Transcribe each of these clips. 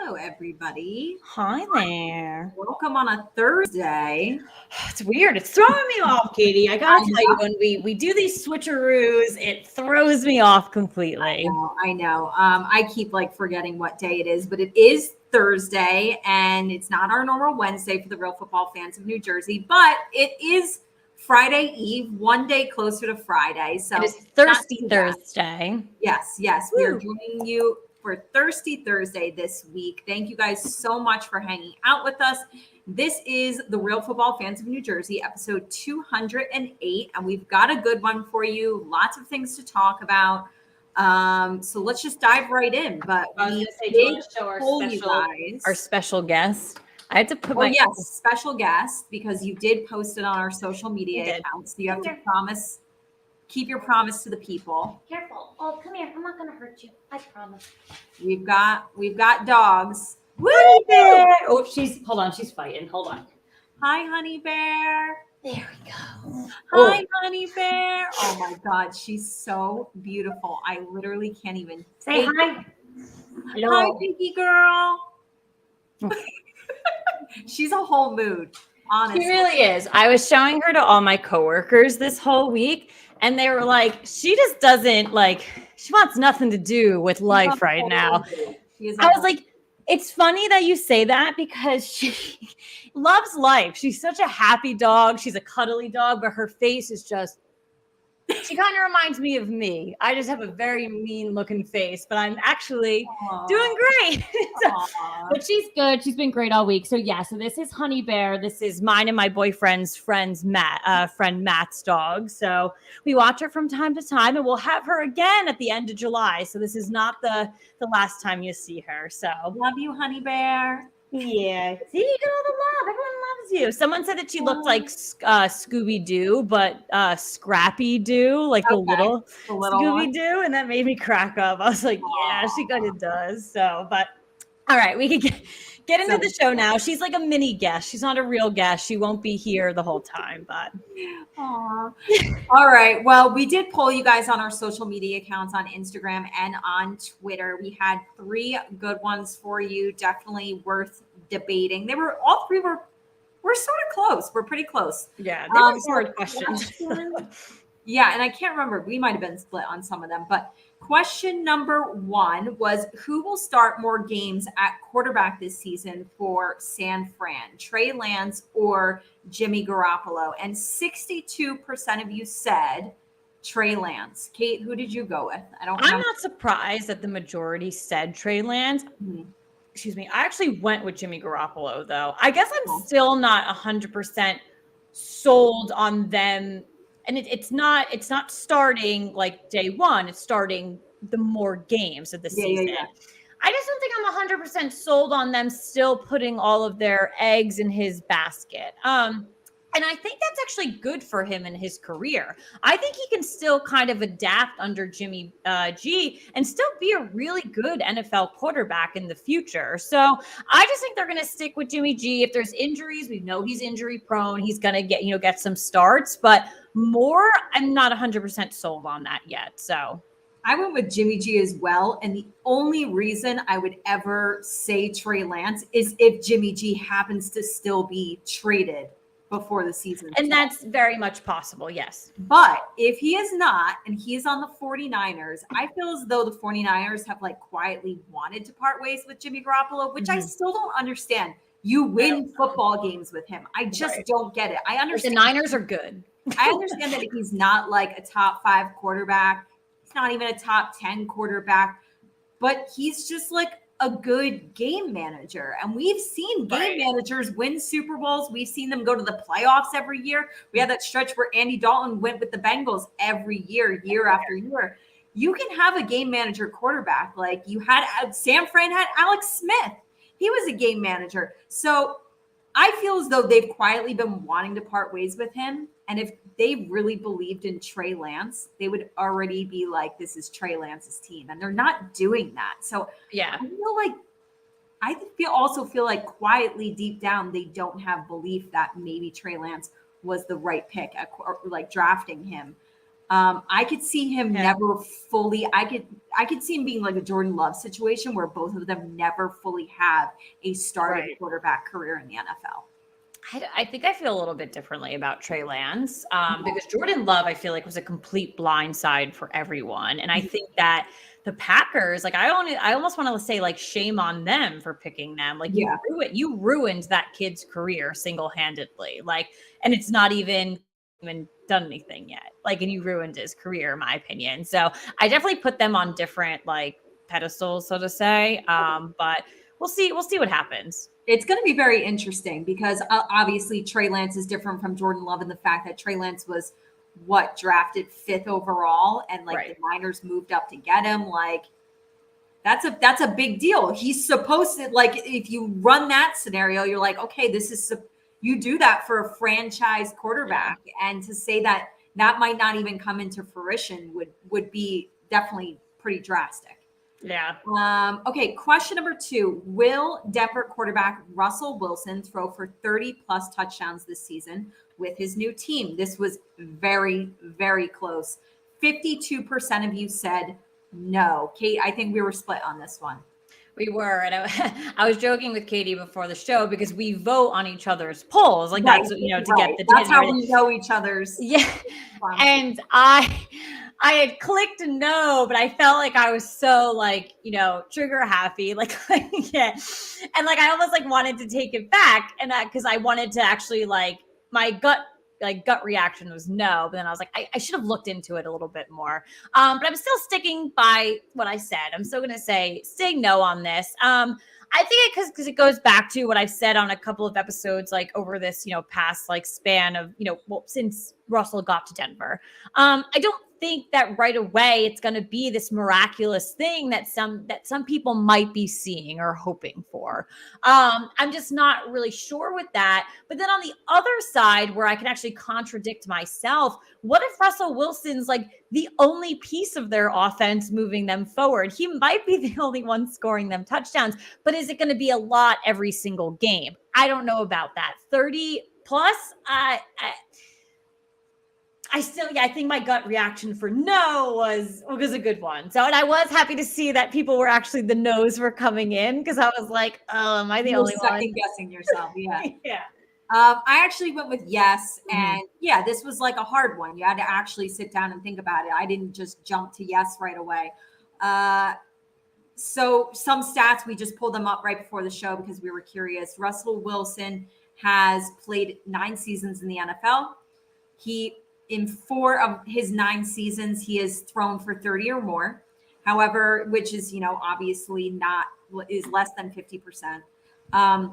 Hello, everybody. Hi there. Welcome on a Thursday. It's weird. It's throwing me off, Katie. I gotta I tell you, know, when we do these switcheroos, it throws me off completely. I know. I keep forgetting what day it is, but it is Thursday, and it's not our normal Wednesday for the real football fans of New Jersey, but it is Friday Eve, one day closer to Friday. So It is not Thirsty too bad. Thursday. Yes, we are Woo. joining you for Thirsty Thursday this week. Thank you guys so much for hanging out with us. This is the Real Football Fans of New Jersey, episode 208, and we've got a good one for you. Lots of things to talk about. So let's just dive right in. But I was we gonna say, do you did want to show poll you guys. our special guest? I had to put Well, my yes, special guest, because you did post it on our social media did. accounts. So you have to promise, keep your promise to the people. Careful. Oh, come here. I'm not going to hurt you. I promise. We've got dogs. Woo! Honey bear. Oh, hold on, she's fighting. Hold on. Hi, honey bear. There we go. Hi, honey bear. Oh my God, she's so beautiful. I literally can't even Say take hi. it. Hello. Hi, Pinky girl. She's a whole mood, honestly. She really is. I was showing her to all my coworkers this whole week, and they were like, she just doesn't she wants nothing to do with life right now. I was like, it's funny that you say that because she loves life. She's such a happy dog. She's a cuddly dog, but her face is just, she kind of reminds me of me. I just have a very mean looking face, but I'm actually doing great. But she's good. She's been great all week. So yeah, so this is Honey Bear. This is mine and my boyfriend's friend Matt's dog. So we watch her from time to time, and we'll have her again at the end of July. So this is not the last time you see her. So love you, honey bear. yeah. See, you get all the love. Everyone loves you. Someone said that she looked like Scooby-Doo, but Scrappy-Doo, like the little Scooby-Doo, and that made me crack up. I was like, yeah, she kind of does. So, but all right, we can get into the show now. She's like a mini guest. She's not a real guest. She won't be here the whole time, but. Aww. All right. Well, we did poll you guys on our social media accounts on Instagram and on Twitter. We had 3 good ones for you. Definitely worth debating. They were all 3 we're sort of close. We're pretty close. Yeah, they were hard questions. Yeah, and I can't remember. We might have been split on some of them, but question number 1 was, who will start more games at quarterback this season for San Fran, Trey Lance or Jimmy Garoppolo? And 62% of you said Trey Lance. Kate, who did you go with? I'm not surprised that the majority said Trey Lance. Mm-hmm. Excuse me. I actually went with Jimmy Garoppolo, though. I guess I'm still not 100% sold on them. And it's not starting like day one. It's starting the more games of the season. Yeah. I just don't think I'm 100% sold on them still putting all of their eggs in his basket. And I think that's actually good for him in his career. I think he can still kind of adapt under Jimmy G and still be a really good NFL quarterback in the future. So I just think they're going to stick with Jimmy G. If there's injuries, we know he's injury prone. He's going to get some starts, but more, I'm not 100% sold on that yet. So I went with Jimmy G as well. And the only reason I would ever say Trey Lance is if Jimmy G happens to still be traded before the season. And that's very much possible, yes. But if he is not, and he is on the 49ers, I feel as though the 49ers have quietly wanted to part ways with Jimmy Garoppolo, which I still don't understand. You win football games with him. I just don't get it. I understand. The Niners are good. I understand that he's not a top 5 quarterback. He's not even a top 10 quarterback, but he's just a good game manager. And we've seen game managers win Super Bowls. We've seen them go to the playoffs every year. We had that stretch where Andy Dalton went with the Bengals every year, year after year. You can have a game manager quarterback. You had San Fran had Alex Smith. He was a game manager. So I feel as though they've quietly been wanting to part ways with him. And if they really believed in Trey Lance, they would already be this is Trey Lance's team. And they're not doing that. So yeah, I also feel like quietly deep down, they don't have belief that maybe Trey Lance was the right pick at drafting him. I could see him never fully. I could see him being like a Jordan Love situation where both of them never fully have a starting quarterback career in the NFL. I think I feel a little bit differently about Trey Lance because Jordan Love, I feel like, was a complete blindside for everyone. And I think that the Packers, like I almost want to say like shame on them for picking them. Like you ruined that kid's career single-handedly. Like, and it's not even done anything yet. Like, and you ruined his career, in my opinion. So I definitely put them on different like pedestals, so to say. But we'll see what happens. It's going to be very interesting because obviously Trey Lance is different from Jordan Love in the fact that Trey Lance was drafted 5th overall, and like the Niners moved up to get him. Like that's a big deal. He's supposed to, like, if you run that scenario, you're like, okay, you do that for a franchise quarterback, and to say that might not even come into fruition would be definitely pretty drastic. Yeah. Okay. Question number 2. Will Denver quarterback Russell Wilson throw for 30 plus touchdowns this season with his new team? This was very, very close. 52% of you said no. Kate, I think we were split on this one. We were. And I was joking with Katie before the show because we vote on each other's polls. Like that's, to get the data. That's how we know each other's. Yeah. And I had clicked no, but I felt like I was so like, trigger happy, like, yeah. And like, I almost like wanted to take it back. And cause I wanted to actually like my gut reaction was no, but then I was like, I should have looked into it a little bit more. But I'm still sticking by what I said. I'm still going to say no on this. I think because it goes back to what I've said on a couple of episodes, like over this, past like span of, since Russell got to Denver. I don't think that right away it's going to be this miraculous thing that some people might be seeing or hoping for. I'm just not really sure with that. But then on the other side, where I can actually contradict myself, what if Russell Wilson's like the only piece of their offense moving them forward? He might be the only one scoring them touchdowns, but is it going to be a lot every single game? I don't know about that. 30 plus, I think my gut reaction for no was a good one. So, and I was happy to see that people were actually, the no's were coming in, because I was like, oh, am I the only one? Second guessing yourself. Yeah. Yeah. I actually went with yes. And yeah, this was like a hard one. You had to actually sit down and think about it. I didn't just jump to yes right away. So some stats, we just pulled them up right before the show because we were curious. Russell Wilson has played 9 seasons in the NFL. In 4 of his 9 seasons, he has thrown for 30 or more. However, which is, obviously is less than 50%.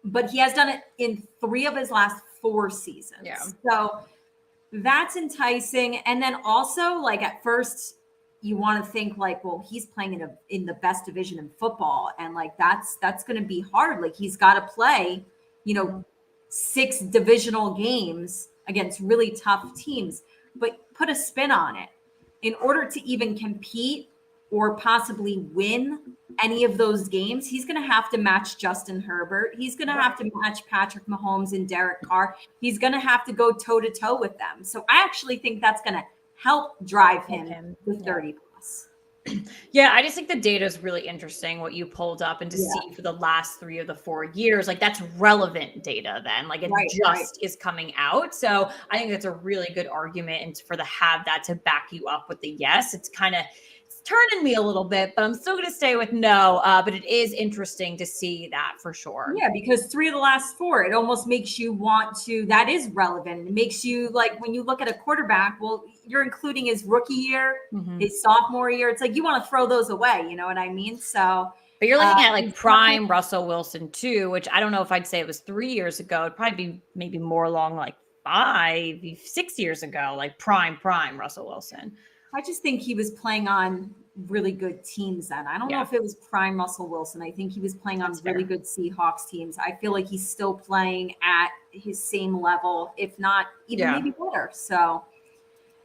But he has done it in 3 of his last 4 seasons. Yeah. So that's enticing. And then also, like, at first you want to think like, well, he's playing in the best division in football. And like, that's going to be hard. Like, he's got to play, 6 divisional games against really tough teams, but put a spin on it. In order to even compete or possibly win any of those games, he's going to have to match Justin Herbert. He's going to have to match Patrick Mahomes and Derek Carr. He's going to have to go toe to toe with them. So I actually think that's going to help drive him to 30 plus. Yeah, I just think the data is really interesting, what you pulled up, and to see for the last 3 of the 4 years, like that's relevant data then, like it is coming out. So I think that's a really good argument, and for have that to back you up with the yes, it's turning me a little bit, but I'm still going to stay with no. But it is interesting to see that for sure. Yeah, because 3 of the last 4, it almost makes you want to, that is relevant. It makes you like, when you look at a quarterback, well, you're including his rookie year, his sophomore year. It's like, you want to throw those away. You know what I mean? So, but you're looking at like prime Russell Wilson too, which I don't know if I'd say it was 3 years ago. It'd probably be maybe more along like 5, 6 years ago, like prime Russell Wilson. I just think he was playing on really good teams then. I don't know if it was prime Russell Wilson. I think he was playing on really good Seahawks teams. I feel like he's still playing at his same level, if not even maybe better. So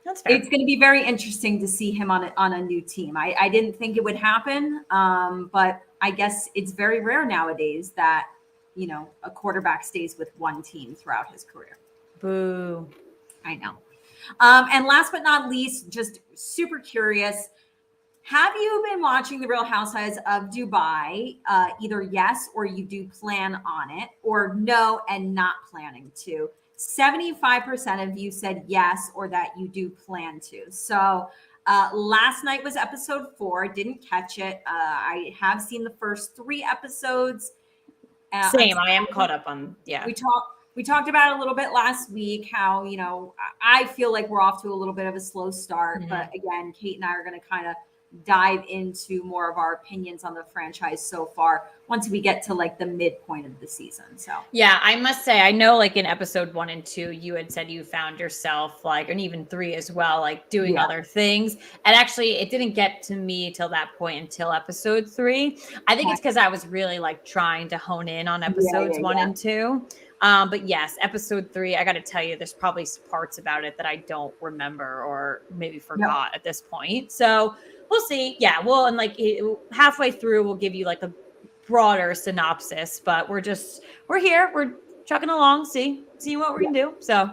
that's fair. It's going to be very interesting to see him on a new team. I didn't think it would happen, but I guess it's very rare nowadays that, a quarterback stays with one team throughout his career. Boo. I know. And last but not least, just super curious. Have you been watching The Real Housewives of Dubai? Either yes, or you do plan on it, or no and not planning to. 75% of you said yes, or that you do plan to. So last night was episode 4. Didn't catch it. I have seen the first 3 episodes. Same. I am caught up on, yeah. We talked about it a little bit last week, how, I feel like we're off to a little bit of a slow start. But again, Kate and I are going to kind of dive into more of our opinions on the franchise so far once we get to like the midpoint of the season. So yeah, I must say, I know like in episode 1 and 2, you had said you found yourself like, and even 3 as well, like doing other things. And actually it didn't get to me till that point until episode 3. I think it's because I was really like trying to hone in on episodes 1 and 2. But yes, episode 3, I got to tell you, there's probably parts about it that I don't remember or maybe forgot at this point. So we'll see. Yeah. Well, and like halfway through, we'll give you like a broader synopsis, but we're here. We're chugging along. See what we can do. So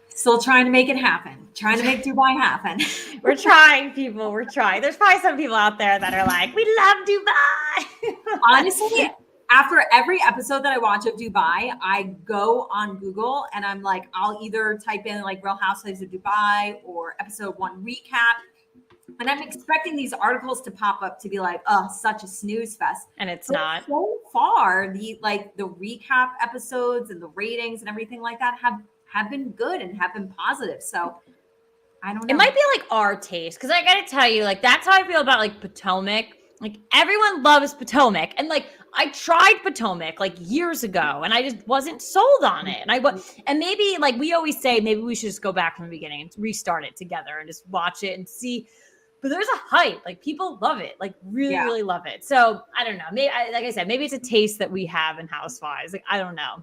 still trying to make it happen. Trying to make Dubai happen. We're trying, people. We're trying. There's probably some people out there that are like, we love Dubai. Honestly, after every episode that I watch of Dubai, I go on Google and I'm like, I'll either type in like Real Housewives of Dubai or episode 1 recap. And I'm expecting these articles to pop up to be like, oh, such a snooze fest. And it's not. So far, the recap episodes and the ratings and everything like that have been good and have been positive. So I don't know. It might be like our taste. Cause I gotta tell you, like, that's how I feel about like Potomac. Like everyone loves Potomac. And like I tried Potomac like years ago and I just wasn't sold on it. And maybe like we always say, maybe we should just go back from the beginning and restart it together and just watch it and see. But there's a hype, like people love it, like really love it. So I don't know. Maybe, like I said, maybe it's a taste that we have in Housewives. Like I don't know.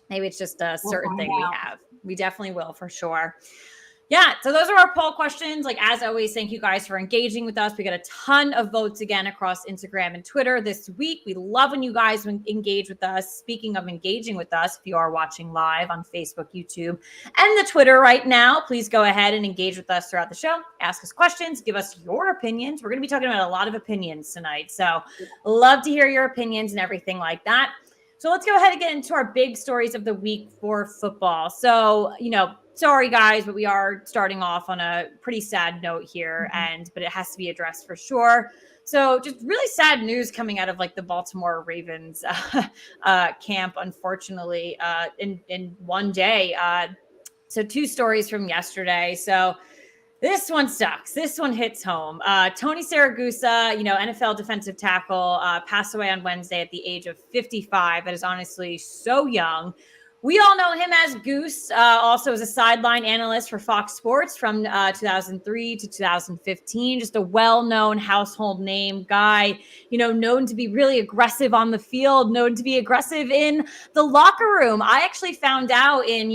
Maybe it's just a certain thing we have. We definitely will for sure. Yeah, so those are our poll questions. Like, as always, thank you guys for engaging with us. We got a ton of votes again across Instagram and Twitter this week. We love when you guys engage with us. Speaking of engaging with us, if you are watching live on Facebook, YouTube, and the Twitter right now, please go ahead and engage with us throughout the show. Ask us questions. Give us your opinions. We're going to be talking about a lot of opinions tonight. So love to hear your opinions and everything like that. So let's go ahead and get into our big stories of the week for football. So, sorry guys, but we are starting off on a pretty sad note here, but it has to be addressed for sure. So just really sad news coming out of like the Baltimore Ravens camp, unfortunately, in one day. So 2 stories from yesterday. So this one sucks. This one hits home. Tony Siragusa, NFL defensive tackle, passed away on Wednesday at the age of 55. That is honestly so young. We all know him as Goose, also as a sideline analyst for Fox Sports from 2003 to 2015. Just a well-known household name guy, known to be really aggressive on the field, known to be aggressive in the locker room. I actually found out in,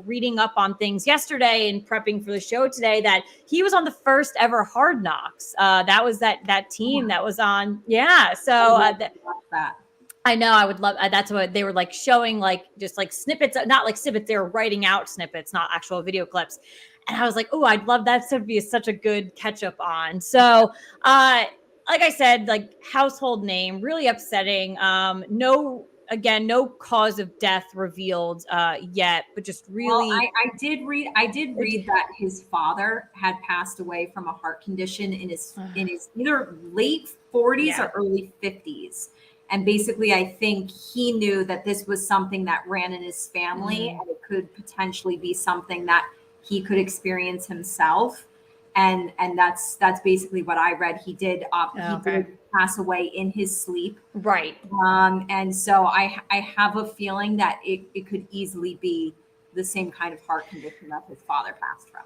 reading up on things yesterday and prepping for the show today that he was on the first ever Hard Knocks. That was that team that was on. Yeah. So that. I know I would love, that's what they were like showing, like just like snippets, not like snippets. They were writing out snippets, not actual video clips. And I was like, oh, I'd love that to be such a good catch up on. So, like I said, like household name, really upsetting. No cause of death revealed yet, but just really. Well, I did read that his father had passed away from a heart condition in his either late 40s or early 50s. And basically, I think he knew that this was something that ran in his family and it could potentially be something that he could experience himself. And that's basically what I read. He did did pass away in his sleep. Right. And so I have a feeling that it could easily be the same kind of heart condition that his father passed from.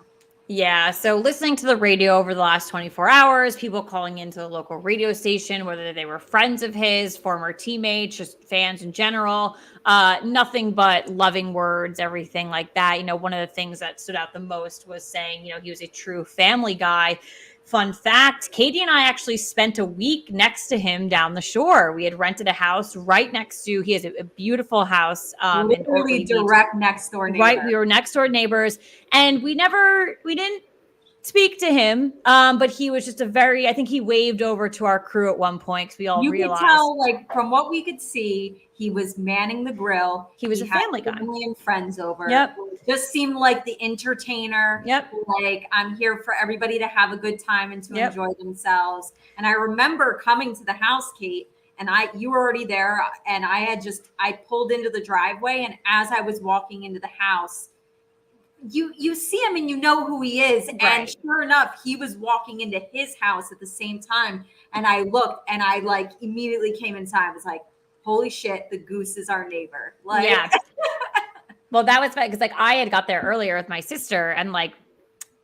Yeah. So listening to the radio over the last 24 hours, people calling into the local radio station, whether they were friends of his, former teammates, just fans in general, nothing but loving words, everything like that. One of the things that stood out the most was saying, he was a true family guy. Fun fact, Katie and I actually spent a week next to him down the shore. We had rented a house right next to, he has a beautiful house in Literally Orkney direct Beach. next door neighbor. Right, we were next door neighbors, and we didn't speak to him, but he was just I think he waved over to our crew at one point because we all realized. You could tell, like, from what we could see, he was manning the grill. He was a family guy. Family and friends over. Yep. Just seemed like the entertainer. Yep. Like, I'm here for everybody to have a good time and to enjoy themselves. And I remember coming to the house, Kate, and you were already there, and I pulled into the driveway, and as I was walking into the house, you see him and you know who he is. Right. And sure enough, he was walking into his house at the same time. And I looked and I like immediately came inside. I was like, holy shit, the goose is our neighbor. Like, yeah. Well, that was fun because like I had got there earlier with my sister and like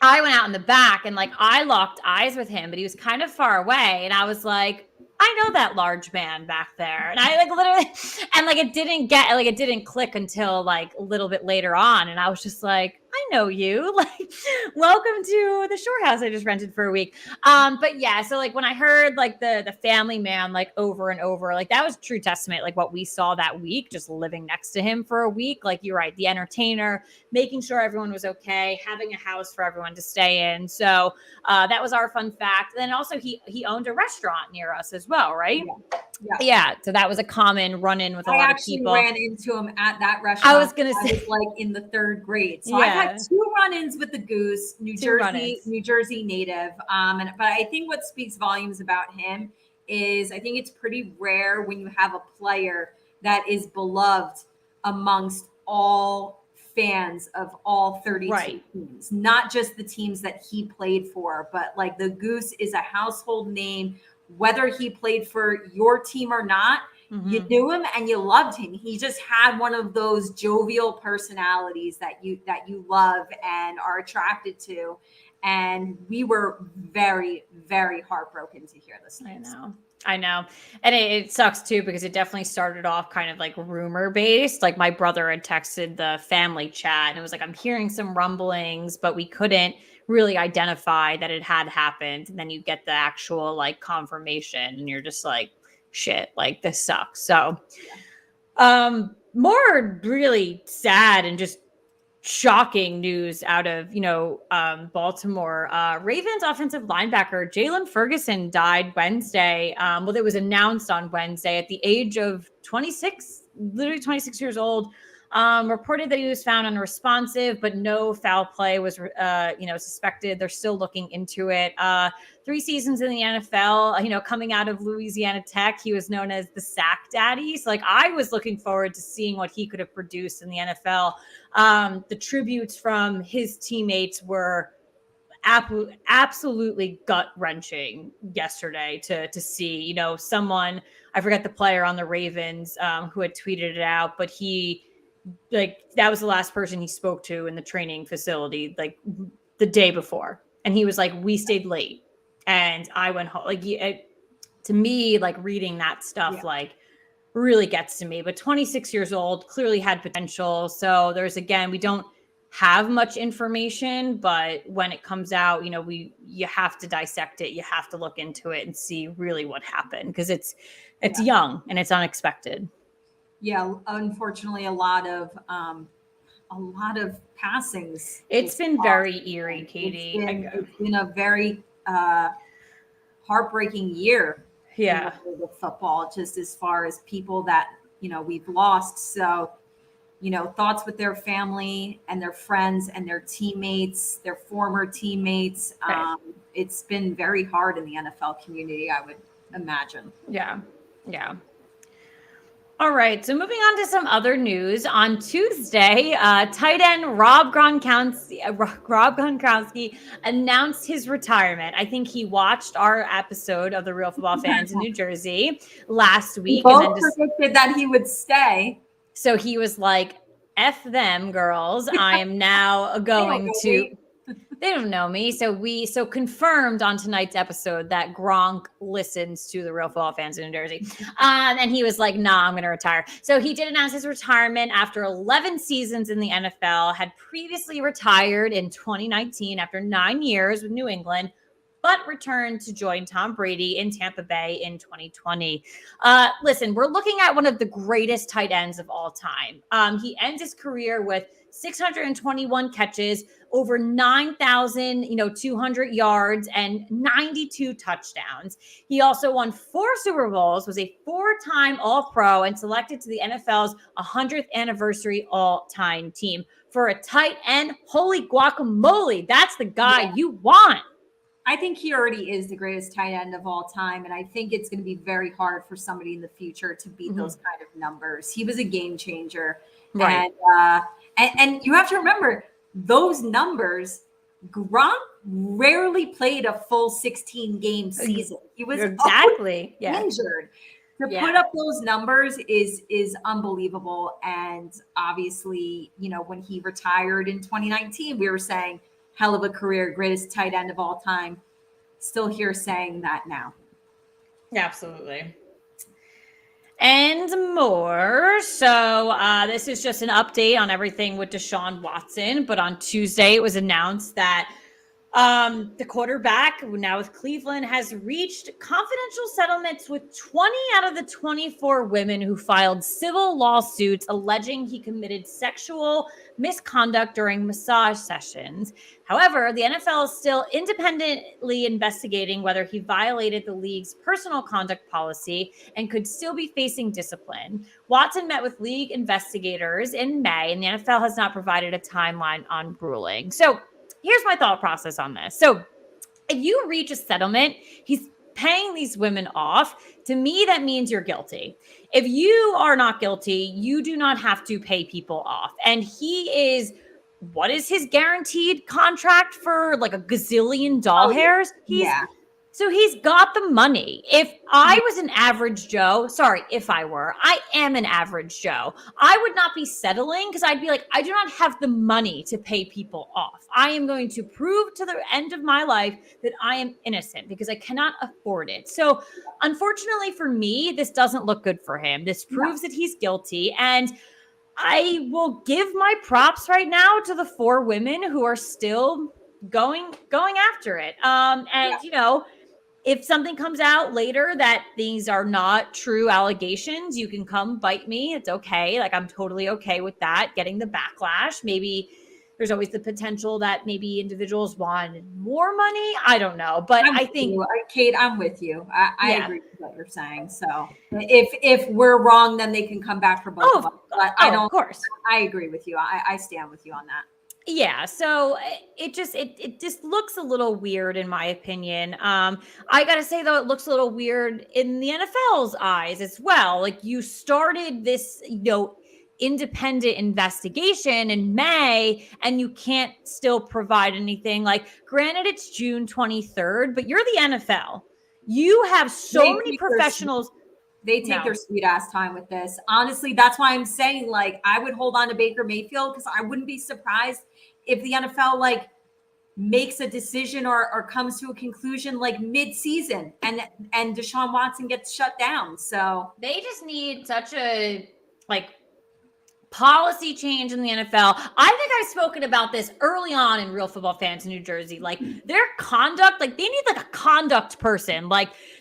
I went out in the back and like I locked eyes with him, but he was kind of far away. And I was like, I know that large man back there. And I like literally, and like it didn't click until like a little bit later on. And I was just like, I know you. Like, welcome to the shore house I just rented for a week. But yeah, so like when I heard like the family man like over and over, like that was true testament, like what we saw that week, just living next to him for a week. Like you're right, the entertainer, making sure everyone was okay, having a house for everyone to stay in. So that was our fun fact. And then also he owned a restaurant near us as well, right? Yeah. So that was a common run-in with a lot of people. I actually ran into him at that restaurant. I was gonna say, was like in the 3rd grade. So I've had 2 run-ins with the goose, New Jersey native. But I think what speaks volumes about him is I think it's pretty rare when you have a player that is beloved amongst all fans of all 32 teams, not just the teams that he played for, but like the goose is a household name. Whether he played for your team or not, you knew him and you loved him. He just had one of those jovial personalities that you love and are attracted to. And we were very, very heartbroken to hear this news. I know. And it sucks too, because it definitely started off kind of like rumor based. Like my brother had texted the family chat and it was like, I'm hearing some rumblings, but we couldn't really identify that it had happened. And then you get the actual like confirmation and you're just like, shit, like this sucks. So more really sad and just shocking news out of, Baltimore. Ravens offensive linebacker Jalen Ferguson died Wednesday. It was announced on Wednesday at the age of 26, literally 26 years old. Reported that he was found unresponsive, but no foul play was, suspected. They're still looking into it. 3 seasons in the NFL, coming out of Louisiana Tech, he was known as the sack daddy. So like I was looking forward to seeing what he could have produced in the NFL. The tributes from his teammates were absolutely gut-wrenching yesterday to see, someone, I forget the player on the Ravens who had tweeted it out, but that was the last person he spoke to in the training facility, like the day before. And he was like, we stayed late and I went home. Like to me, like reading that stuff, like really gets to me, but 26 years old, clearly had potential. So we don't have much information, but when it comes out, you have to dissect it. You have to look into it and see really what happened. Because it's young and it's unexpected. Yeah, unfortunately, a lot of passings. It's been very eerie, Katie. It's been a very heartbreaking year. Yeah, with football, just as far as people that we've lost. So, thoughts with their family and their friends and their teammates, their former teammates. Right. It's been very hard in the NFL community, I would imagine. Yeah. All right, so moving on to some other news. On Tuesday, tight end Rob Gronkowski announced his retirement. I think he watched our episode of The Real Football Fans in New Jersey last week. We both predicted that he would stay. So he was like, F them, girls. I am now going to... They don't know me. So confirmed on tonight's episode that Gronk listens to The Real Football Fans in New Jersey. And he was like, nah, I'm going to retire. So he did announce his retirement after 11 seasons in the NFL, had previously retired in 2019 after 9 years with New England. but returned to join Tom Brady in Tampa Bay in 2020. Listen, we're looking at one of the greatest tight ends of all time. He ends his career with 621 catches, over 9,200 yards, and 92 touchdowns. He also won 4 Super Bowls, was a 4-time All-Pro, and selected to the NFL's 100th anniversary all-time team. For a tight end, holy guacamole, that's the guy you want. I think he already is the greatest tight end of all time. And I think it's going to be very hard for somebody in the future to beat those kind of numbers. He was a game changer. Right. And you have to remember those numbers, Gronk rarely played a full 16-game season. He was exactly injured. To put up those numbers is unbelievable. And obviously, when he retired in 2019, we were saying, hell of a career, greatest tight end of all time. Still here saying that now. Absolutely. And more. So this is just an update on everything with Deshaun Watson. But on Tuesday, it was announced that the quarterback, now with Cleveland, has reached confidential settlements with 20 out of the 24 women who filed civil lawsuits alleging he committed sexual misconduct during massage sessions. However, the NFL is still independently investigating whether he violated the league's personal conduct policy and could still be facing discipline. Watson met with league investigators in May, and the NFL has not provided a timeline on ruling. So here's my thought process on this. So if you reach a settlement, he's paying these women off. To me, that means you're guilty. If you are not guilty, you do not have to pay people off. And he is, what is his guaranteed contract for like a gazillion doll hairs? So he's got the money. If I was an average Joe, I am an average Joe, I would not be settling because I'd be like, I do not have the money to pay people off. I am going to prove to the end of my life that I am innocent because I cannot afford it. So unfortunately for me, this doesn't look good for him. This proves that he's guilty. And I will give my props right now to the 4 women who are still going after it. If something comes out later that these are not true allegations, you can come bite me. It's okay. Like, I'm totally okay with that, getting the backlash. Maybe there's always the potential that maybe individuals want more money. I don't know. But I think, Kate, I'm with you. I agree with what you're saying. So if we're wrong, then they can come back for both of us. But of course. I agree with you. I stand with you on that. Yeah, so it just looks a little weird in my opinion. I gotta say though, it looks a little weird in the NFL's eyes as well. Like, you started this, independent investigation in May, and you can't still provide anything. Like, granted, it's June 23rd, but you're the NFL. You have so many professionals. They take their sweet ass time with this. Honestly, that's why I'm saying, like, I would hold on to Baker Mayfield because I wouldn't be surprised if the NFL makes a decision or comes to a conclusion mid-season and Deshaun Watson gets shut down. So they just need such a policy change in the NFL. I think I've spoken about this early on in Real Football Fans in New Jersey. Like, their conduct, they need a conduct person,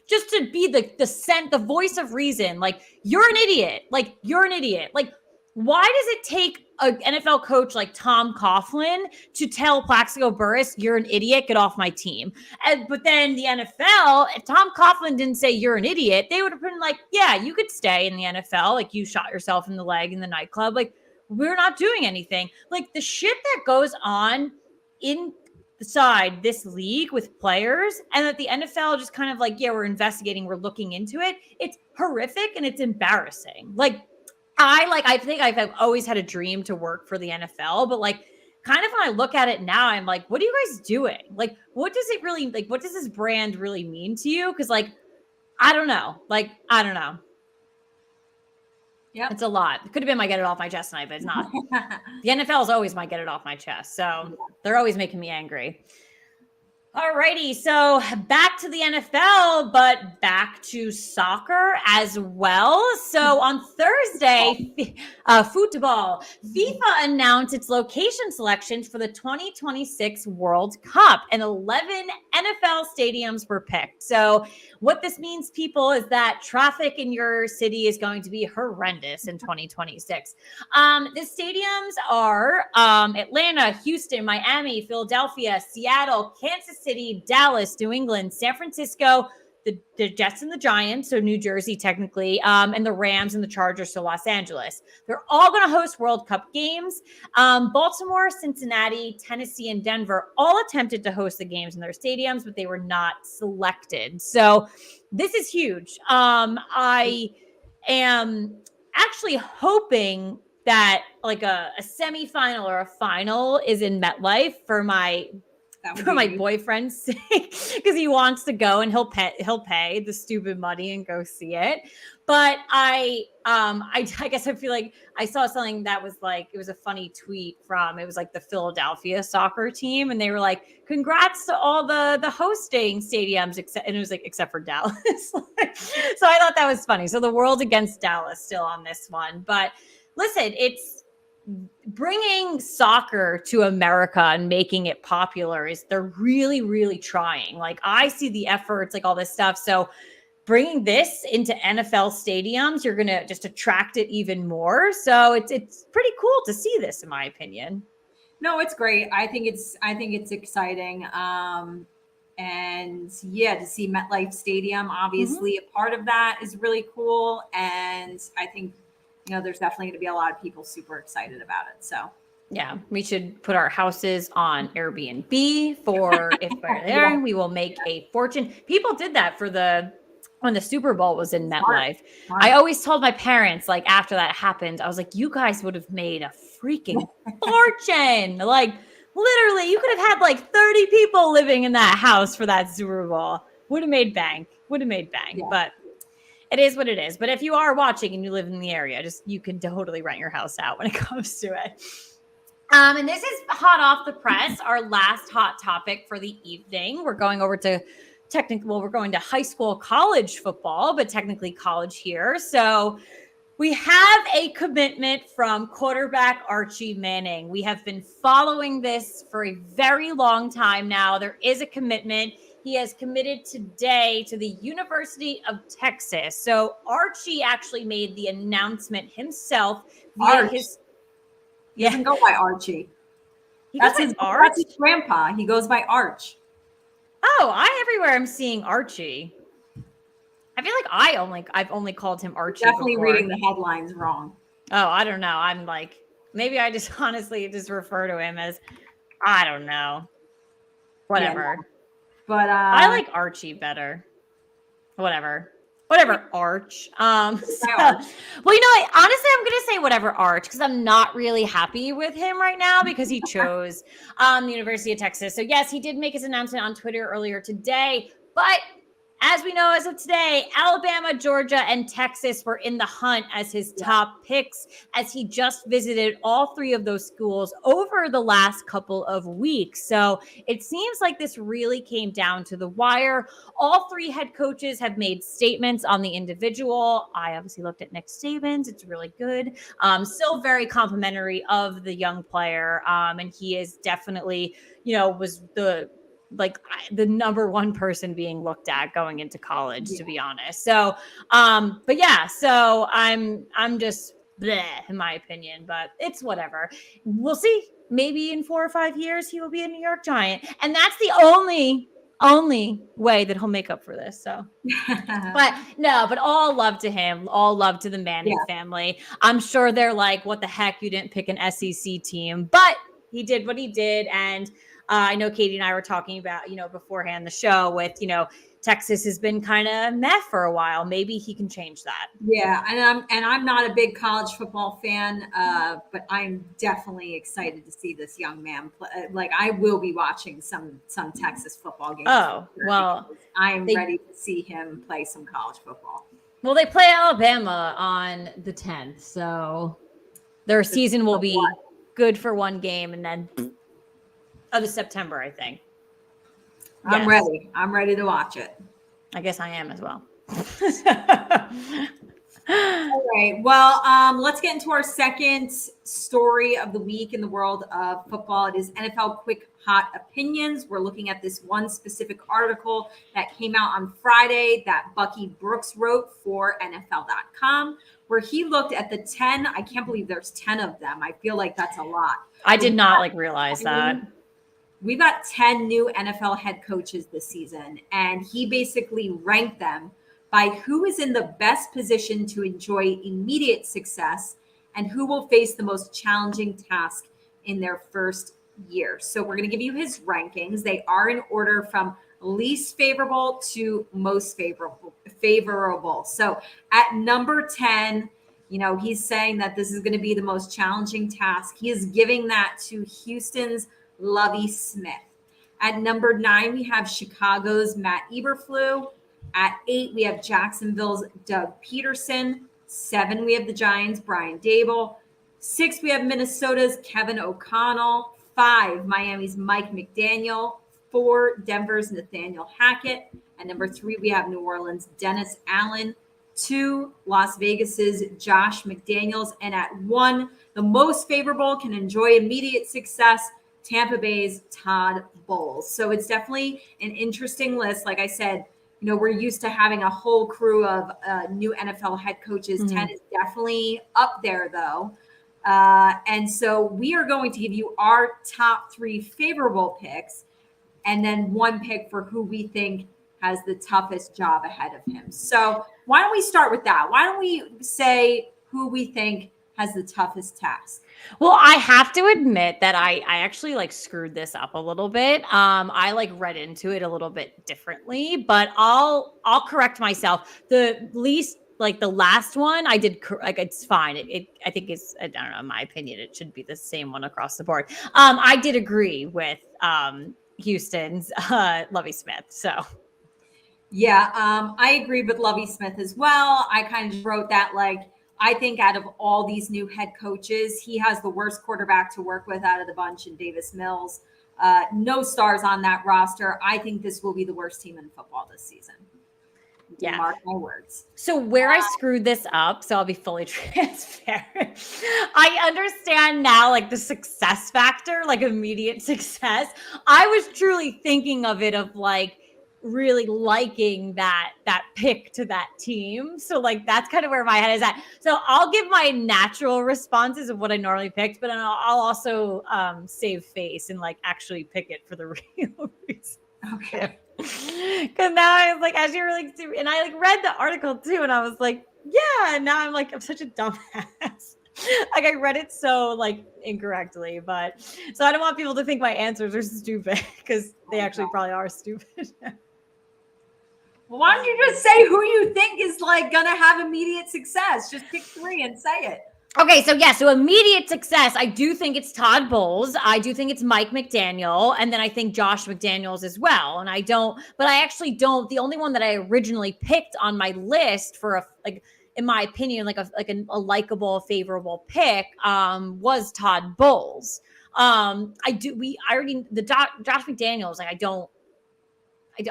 just to be the voice of reason. Like, you're an idiot. You're an idiot. Why does it take an NFL coach like Tom Coughlin to tell Plaxico Burress, you're an idiot, get off my team? But then the NFL, if Tom Coughlin didn't say you're an idiot, they would have been like, yeah, you could stay in the NFL. You shot yourself in the leg in the nightclub. We're not doing anything. The shit that goes on inside this league with players, and that the NFL just kind of we're investigating, we're looking into it. It's horrific and it's embarrassing. I think I've always had a dream to work for the NFL, but kind of when I look at it now, I'm like, what are you guys doing? What does it really, what does this brand really mean to you? Because I don't know. I don't know. Yeah, it's a lot. It could have been my get it off my chest tonight, but it's not. The NFL is always my get it off my chest. So they're always making me angry. Alrighty, so back to the NFL, but back to soccer as well. So on Thursday, football, FIFA announced its location selections for the 2026 World Cup, and 11 NFL stadiums were picked. So what this means, people, is that traffic in your city is going to be horrendous in 2026. The stadiums are Atlanta, Houston, Miami, Philadelphia, Seattle, Kansas City, Dallas, New England, San Francisco, the Jets and the Giants, so New Jersey technically, and the Rams and the Chargers, so Los Angeles. They're all going to host World Cup games. Baltimore, Cincinnati, Tennessee, and Denver all attempted to host the games in their stadiums, but they were not selected. So this is huge. I am actually hoping that like a semifinal or a final is in MetLife for my boyfriend's sake, because he wants to go and he'll pay the stupid money and go see it. But I guess I feel like I saw something that was like, it was a funny tweet it was like the Philadelphia soccer team, and they were like, congrats to all the hosting stadiums, and it was like except for Dallas. So I thought that was funny. So the world against Dallas still on this one. But listen, it's bringing soccer to America and making it popular they're really, really trying. Like I see the efforts, like all this stuff. So bringing this into NFL stadiums, you're going to just attract it even more. So it's pretty cool to see this, in my opinion. No, it's great. I think it's exciting. And yeah, to see MetLife Stadium, obviously a part of that is really cool. And I think, there's definitely going to be a lot of people super excited about it. So yeah, we should put our houses on Airbnb for if we're there, we will make a fortune. People did that when the Super Bowl was in MetLife. Smart. I always told my parents, like after that happened, I was like, you guys would have made a freaking fortune. Like literally, you could have had like 30 people living in that house for that Super Bowl. Would have made bank. Yeah. But it is what it is. But if you are watching and you live in the area, you can totally rent your house out when it comes to it. And this is hot off the press, our last hot topic for the evening. We're going over to we're going to high school, college football, but technically college here. So we have a commitment from quarterback Archie Manning. We have been following this for a very long time now. There is a commitment. He has committed today to the University of Texas. So Archie actually made the announcement himself via his. He doesn't go by Archie. That's his grandpa. He goes by Arch. Oh, everywhere I'm seeing Archie. I feel like I've only called him Archie. Definitely before. Reading the headlines wrong. Oh, I don't know. I'm like, maybe I just honestly just refer to him as, I don't know, whatever. Yeah. But I like Archie better. Whatever, Arch. Arch. Well, honestly, I'm gonna say whatever Arch, because I'm not really happy with him right now because he chose the University of Texas. So yes, he did make his announcement on Twitter earlier today, but as we know, as of today, Alabama, Georgia, and Texas were in the hunt as his top picks, as he just visited all three of those schools over the last couple of weeks. So it seems like this really came down to the wire. All three head coaches have made statements on the individual. I obviously looked at Nick Saban's. It's really good. Still very complimentary of the young player. And he is definitely, was the number one person being looked at going into college, to be honest. So, but yeah, so I'm just bleh, in my opinion, but it's whatever. We'll see. Maybe in 4 or 5 years, he will be a New York Giant. And that's the only way that he'll make up for this. So, but all love to him, all love to the Manning family. I'm sure they're like, what the heck? You didn't pick an SEC team, but he did what he did. And I know Katie and I were talking about, beforehand the show with, Texas has been kind of meh for a while. Maybe he can change that. Yeah, and I'm not a big college football fan, but I'm definitely excited to see this young man play. Like I will be watching some Texas football games. Oh, well, I'm ready to see him play some college football. Well, they play Alabama on the 10th, so their season will be good for one game, and then of September, I think. I'm ready. I'm ready to watch it. I guess I am as well. All right. Well, let's get into our second story of the week in the world of football. It is NFL Quick Hot Opinions. We're looking at this one specific article that came out on Friday that Bucky Brooks wrote for NFL.com, where he looked at the 10. I can't believe there's 10 of them. I feel like that's a lot. I did not realize that. We've got 10 new NFL head coaches this season, and he basically ranked them by who is in the best position to enjoy immediate success and who will face the most challenging task in their first year. So we're going to give you his rankings. They are in order from least favorable to most favorable. So at number 10, he's saying that this is going to be the most challenging task. He is giving that to Houston's Lovie Smith. At number 9, we have Chicago's Matt Eberflus. At 8, we have Jacksonville's Doug Peterson. 7, we have the Giants' Brian Daboll. 6, we have Minnesota's Kevin O'Connell. 5, Miami's Mike McDaniel. 4, Denver's Nathaniel Hackett. At number 3, we have New Orleans' Dennis Allen. 2, Las Vegas's Josh McDaniels. And at 1, the most favorable, can enjoy immediate success, Tampa Bay's Todd Bowles. So it's definitely an interesting list. Like I said, we're used to having a whole crew of new NFL head coaches. Mm-hmm. 10 is definitely up there, though. And so we are going to give you our top 3 favorable picks and then 1 pick for who we think has the toughest job ahead of him. So why don't we start with that? Why don't we say who we think has the toughest task? Well, I have to admit that I actually screwed this up a little bit. I read into it a little bit differently, but I'll correct myself. The least the last one I did it's fine. I think it's, I don't know, in my opinion, it should be the same one across the board. I did agree with Houston's Lovie Smith. So yeah, I agree with Lovie Smith as well. I kind of wrote that I think out of all these new head coaches, he has the worst quarterback to work with out of the bunch in Davis Mills. No stars on that roster. I think this will be the worst team in football this season. Yeah. Mark my words. So where I screwed this up, so I'll be fully transparent. I understand now, the success factor, immediate success. I was truly thinking of it of really liking that pick to that team. So that's kind of where my head is at. So I'll give my natural responses of what I normally picked, but I'll also save face and actually pick it for the real reason. Okay. Because now I was as you were and I read the article too, and I was yeah, and now I'm such a dumbass. I read it so incorrectly, but so I don't want people to think my answers are stupid because they actually probably are stupid. Well, why don't you just say who you think is gonna have immediate success? Just pick 3 and say it. Okay, so immediate success. I do think it's Todd Bowles. I do think it's Mike McDaniel, and then I think Josh McDaniels as well. And I actually don't. The only one that I originally picked on my list for in my opinion, a likable, favorable pick was Todd Bowles. Josh McDaniels.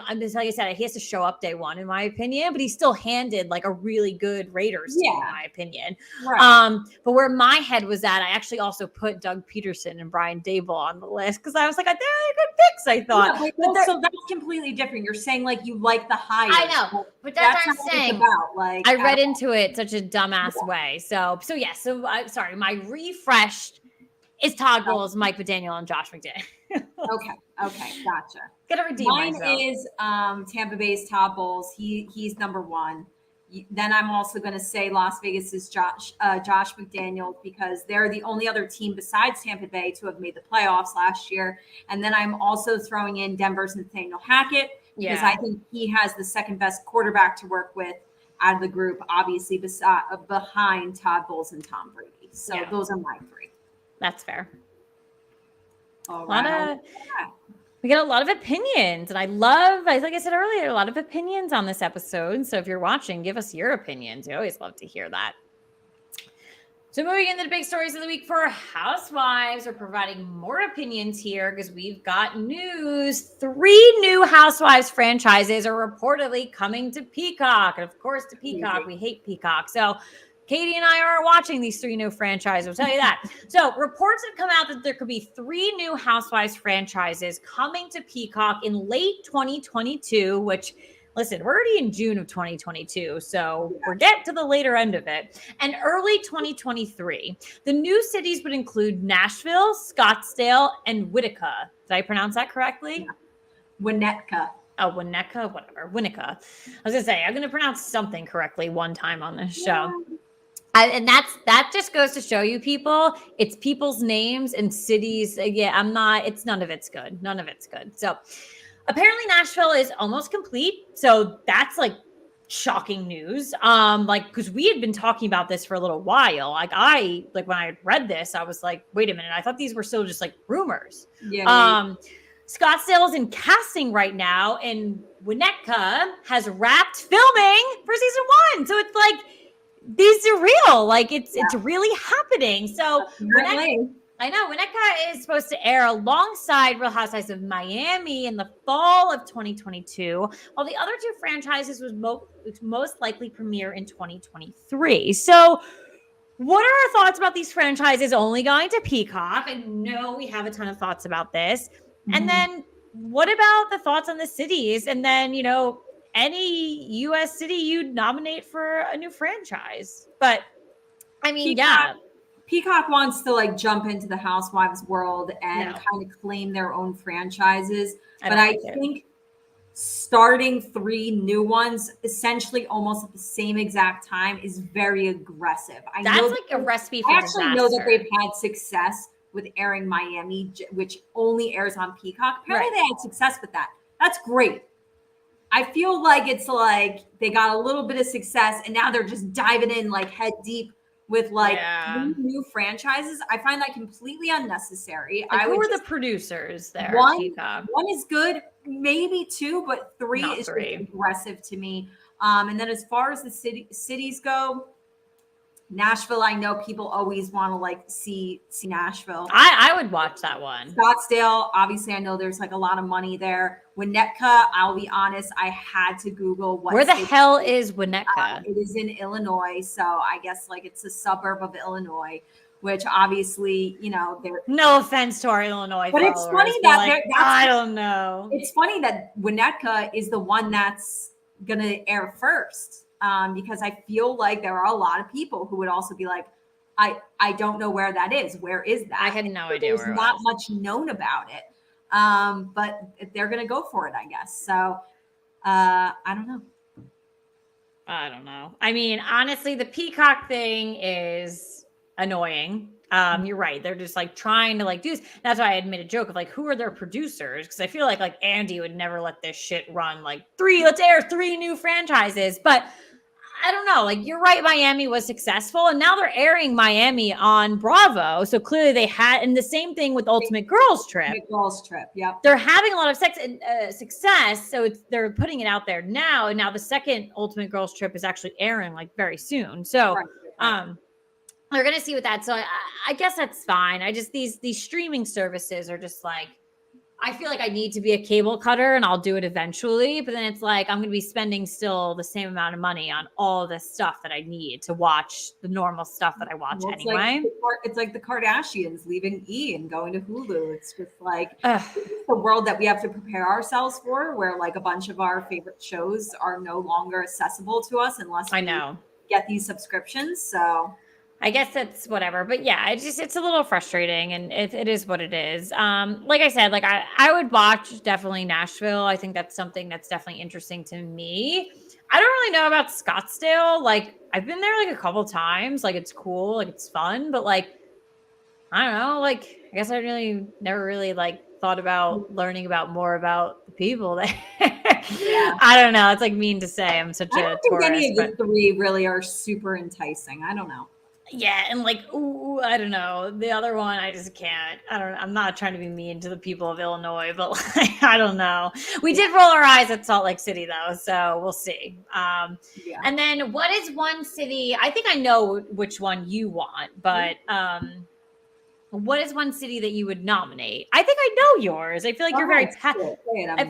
I'm just I said, he has to show up day one, in my opinion, but he still handed a really good Raiders team, in my opinion. Right. But where my head was at, I actually also put Doug Peterson and Brian Daboll on the list because I was they're good picks, I thought. Yeah, so that's completely different. You're saying you like the high. I know, but that's what I'm saying. About. I read into it such a dumbass way. So I'm sorry. My refreshed is Todd Bowles, Mike McDaniel, and Josh McDaniel. Okay, gotcha. Gotta redeem myself. Mine is Tampa Bay's Todd Bowles. He's number 1. Then I'm also going to say Las Vegas's Josh McDaniels because they're the only other team besides Tampa Bay to have made the playoffs last year. And then I'm also throwing in Denver's Nathaniel Hackett because I think he has the second best quarterback to work with out of the group, obviously behind Todd Bowles and Tom Brady. So those are my 3. That's fair. All right. We get a lot of opinions, and like I said earlier, a lot of opinions on this episode. So if you're watching, give us your opinions. We always love to hear that. So moving into the big stories of the week for Housewives, we're providing more opinions here because we've got news. 3 new Housewives franchises are reportedly coming to Peacock. And of course, to Peacock, we hate Peacock. So Katie and I are watching these 3 new franchises. I'll tell you that. So reports have come out that there could be 3 new Housewives franchises coming to Peacock in late 2022, which... Listen, we're already in June of 2022, so we're getting to the later end of it. And early 2023, the new cities would include Nashville, Scottsdale, and Whittier. Did I pronounce that correctly? Yeah. Winnetka. Oh, Winnetka, whatever. Winnetka. I was going to say, I'm going to pronounce something correctly one time on this show. And that just goes to show you people, it's people's names and cities. Yeah, it's none of it's good. None of it's good. So apparently Nashville is almost complete. So that's like shocking news. Because we had been talking about this for a little while. When I read this, I was like, wait a minute. I thought these were still just like rumors. Yeah. Scottsdale is in casting right now, and Winnetka has wrapped filming for season 1. So it's like, these are real. Like it's really happening. So I know Winnetka is supposed to air alongside Real Housewives of Miami in the fall of 2022, while the other 2 franchises was most likely premiere in 2023. So what are our thoughts about these franchises only going to Peacock? I know we have a ton of thoughts about this. Mm-hmm. And then what about the thoughts on the cities? And then, any U.S. city you'd nominate for a new franchise. But I mean, Peacock wants to like jump into the Housewives world and kind of claim their own franchises. But I think starting 3 new ones essentially almost at the same exact time is very aggressive. That's like a recipe for disaster. I actually know that they've had success with airing Miami, which only airs on Peacock. Apparently they had success with that. That's great. I feel like it's like they got a little bit of success and now they're just diving in like head deep with 3 new franchises. I find that completely unnecessary. Who are the producers there? One is good, maybe 2, but 3 is just aggressive to me. And then as far as the cities go, Nashville, I know people always want to see Nashville. I would watch that one. Scottsdale, obviously, I know there's a lot of money there. Winnetka, I'll be honest, I had to Google where the hell is Winnetka. It is in Illinois, so I guess it's a suburb of Illinois, which obviously, they're no offense to our Illinois, but it's funny that I don't know. It's funny that Winnetka is the one that's gonna air first. Because I feel like there are a lot of people who would also be like, I don't know where that is. Where is that? I had no idea. There's not much known about it. But they're going to go for it, I guess. So I don't know. I mean, honestly, the Peacock thing is annoying. You're right. They're just trying to do this. That's why I made a joke of who are their producers? Because I feel like Andy would never let this shit run. Let's air 3 new franchises. But I don't know. You're right. Miami was successful, and now they're airing Miami on Bravo. So clearly they had, and the same thing with Ultimate Girls Trip. Yep. They're having a lot of success. So they're putting it out there now. And now the second Ultimate Girls Trip is actually airing very soon. So, we're going to see with that. So I guess that's fine. I just, these streaming services are just I feel like I need to be a cable cutter and I'll do it eventually. But then it's I'm going to be spending still the same amount of money on all of this stuff that I need to watch the normal stuff that I watch anyway. It's like the Kardashians leaving E and going to Hulu. It's just the world that we have to prepare ourselves for, where a bunch of our favorite shows are no longer accessible to us unless we get these subscriptions. So I guess it's whatever, but yeah, it's a little frustrating, and it is what it is. Like I said, I would watch definitely Nashville. I think that's something that's definitely interesting to me. I don't really know about Scottsdale. I've been there a couple times. It's cool, it's fun, but I don't know. I guess I never really thought about learning about more about the people there. Yeah. I don't know. It's mean to say I'm such a tourist. Any of the 3 really are super enticing. I don't know. Yeah, and like, ooh, I don't know. The other one, I just can't. I don't. I'm not trying to be mean to the people of Illinois, but like, I don't know. We did roll our eyes at Salt Lake City, though, so we'll see. Yeah. And then, what is one city? I think I know which one you want, but what is one city that you would nominate? I think I know yours. I feel like you're very. I feel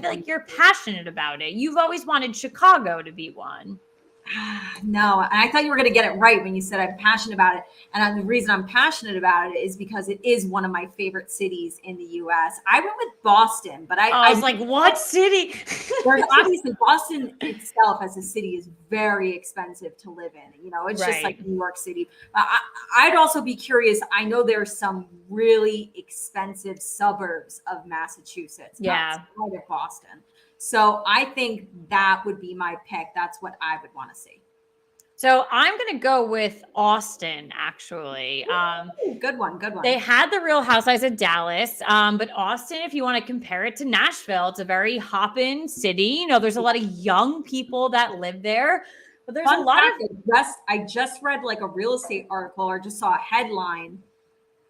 like you're passionate about it. You've always wanted Chicago to be one. No, and I thought you were going to get it right when you said I'm passionate about it. And the reason I'm passionate about it is because it is one of my favorite cities in the U.S. I went with Boston, but I was like, what city? There's obviously Boston itself as a city is very expensive to live in. You know, it's just like New York City. I'd also be curious. I know there's some really expensive suburbs of Massachusetts. outside of Boston. So I think that would be my pick. That's what I would want to see. So I'm going to go with Austin, actually. Good one. Good one. They had the Real Housewives of Dallas, but Austin, if you want to compare it to Nashville, it's a very hoppin' city. You know, there's a lot of young people that live there, but there's a lot of. I just read like a real estate article or just saw a headline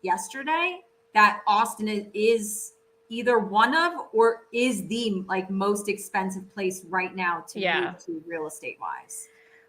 yesterday that Austin is either one of or is the like most expensive place right now to move to real estate wise.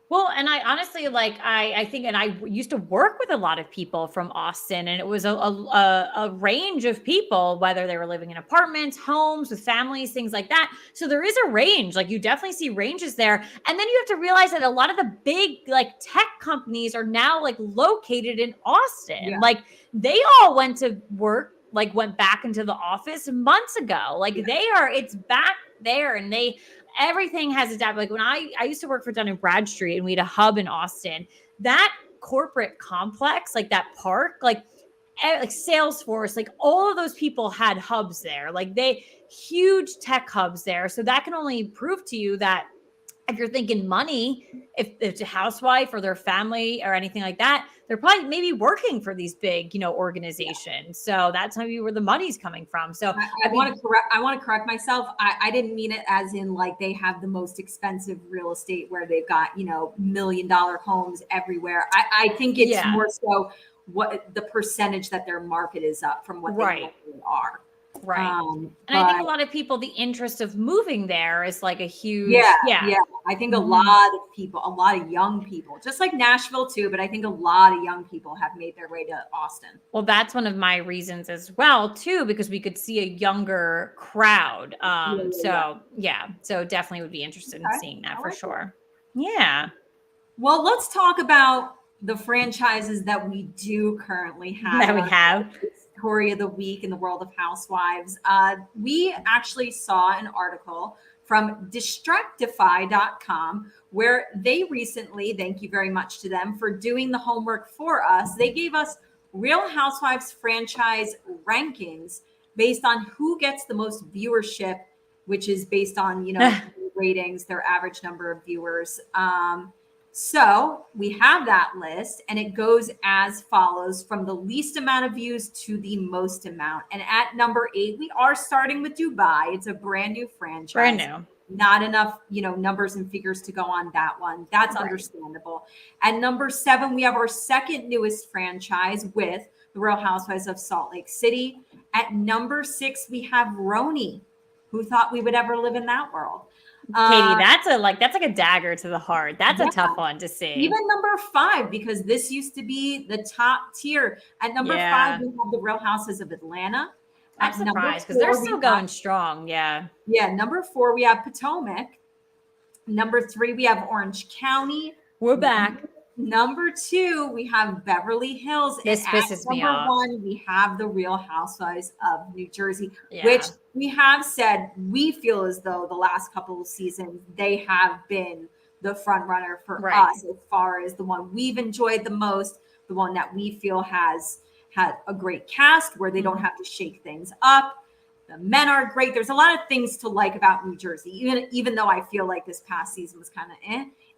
Well, and I honestly I think, and I used to work with a lot of people from Austin, and it was a range of people, whether they were living in apartments, homes, with families, things like that. So there is a range. Like you definitely see ranges there. And then you have to realize that a lot of the big like tech companies are now like located in Austin. Yeah. Like they all went to work, like went back into the office months ago. Like it's back there, and everything has adapted. Like when I used to work for Dun & Bradstreet, and we had a hub in Austin, that corporate complex, like that park, like Salesforce, like all of those people had hubs there, like huge tech hubs there. So that can only prove to you that if you're thinking money, if it's a housewife or their family or anything like that, they're probably maybe working for these big, organizations. So that's maybe where the money's coming from. So I want to correct myself. I didn't mean it as in like they have the most expensive real estate where they've got, $1 million homes everywhere. I think it's more so what the percentage that their market is up from what they actually are. Right. And I think a lot of people, the interest of moving there is like a huge, I think a lot of young people, just like Nashville too, but I think a lot of young people have made their way to Austin. Well, that's one of my reasons as well too, because we could see a younger crowd. So definitely would be interested in seeing that for sure. Yeah. Well, let's talk about the franchises that we do currently have. That we have. Story of the week in the world of Housewives. We actually saw an article from Distractify.com where they recently, thank you very much to them for doing the homework for us. They gave us Real Housewives franchise rankings based on who gets the most viewership, which is based on, ratings, their average number of viewers. So we have that list, and it goes as follows from the least amount of views to the most amount. And at number 8, we are starting with Dubai. It's a brand new franchise. Brand new. Not enough, numbers and figures to go on that one. That's understandable. At number 7, we have our second newest franchise with the Real Housewives of Salt Lake City. At number 6, we have Roni. Who thought we would ever live in that world? Katie, that's like a dagger to the heart. That's a tough one to see. Even number 5, because this used to be the top tier. At number 5, we have the Real Houses of Atlanta. I'm surprised because they're still going strong. Yeah. Number 4, we have Potomac. Number 3, we have Orange County. We're back. Number 2, we have Beverly Hills. This pisses me off. Number 1, we have the Real Housewives of New Jersey, which we have said we feel as though the last couple of seasons they have been the front runner for us as far as the one we've enjoyed the most, the one that we feel has had a great cast where they don't have to shake things up. The men are great. There's a lot of things to like about New Jersey, even though I feel like this past season was kind of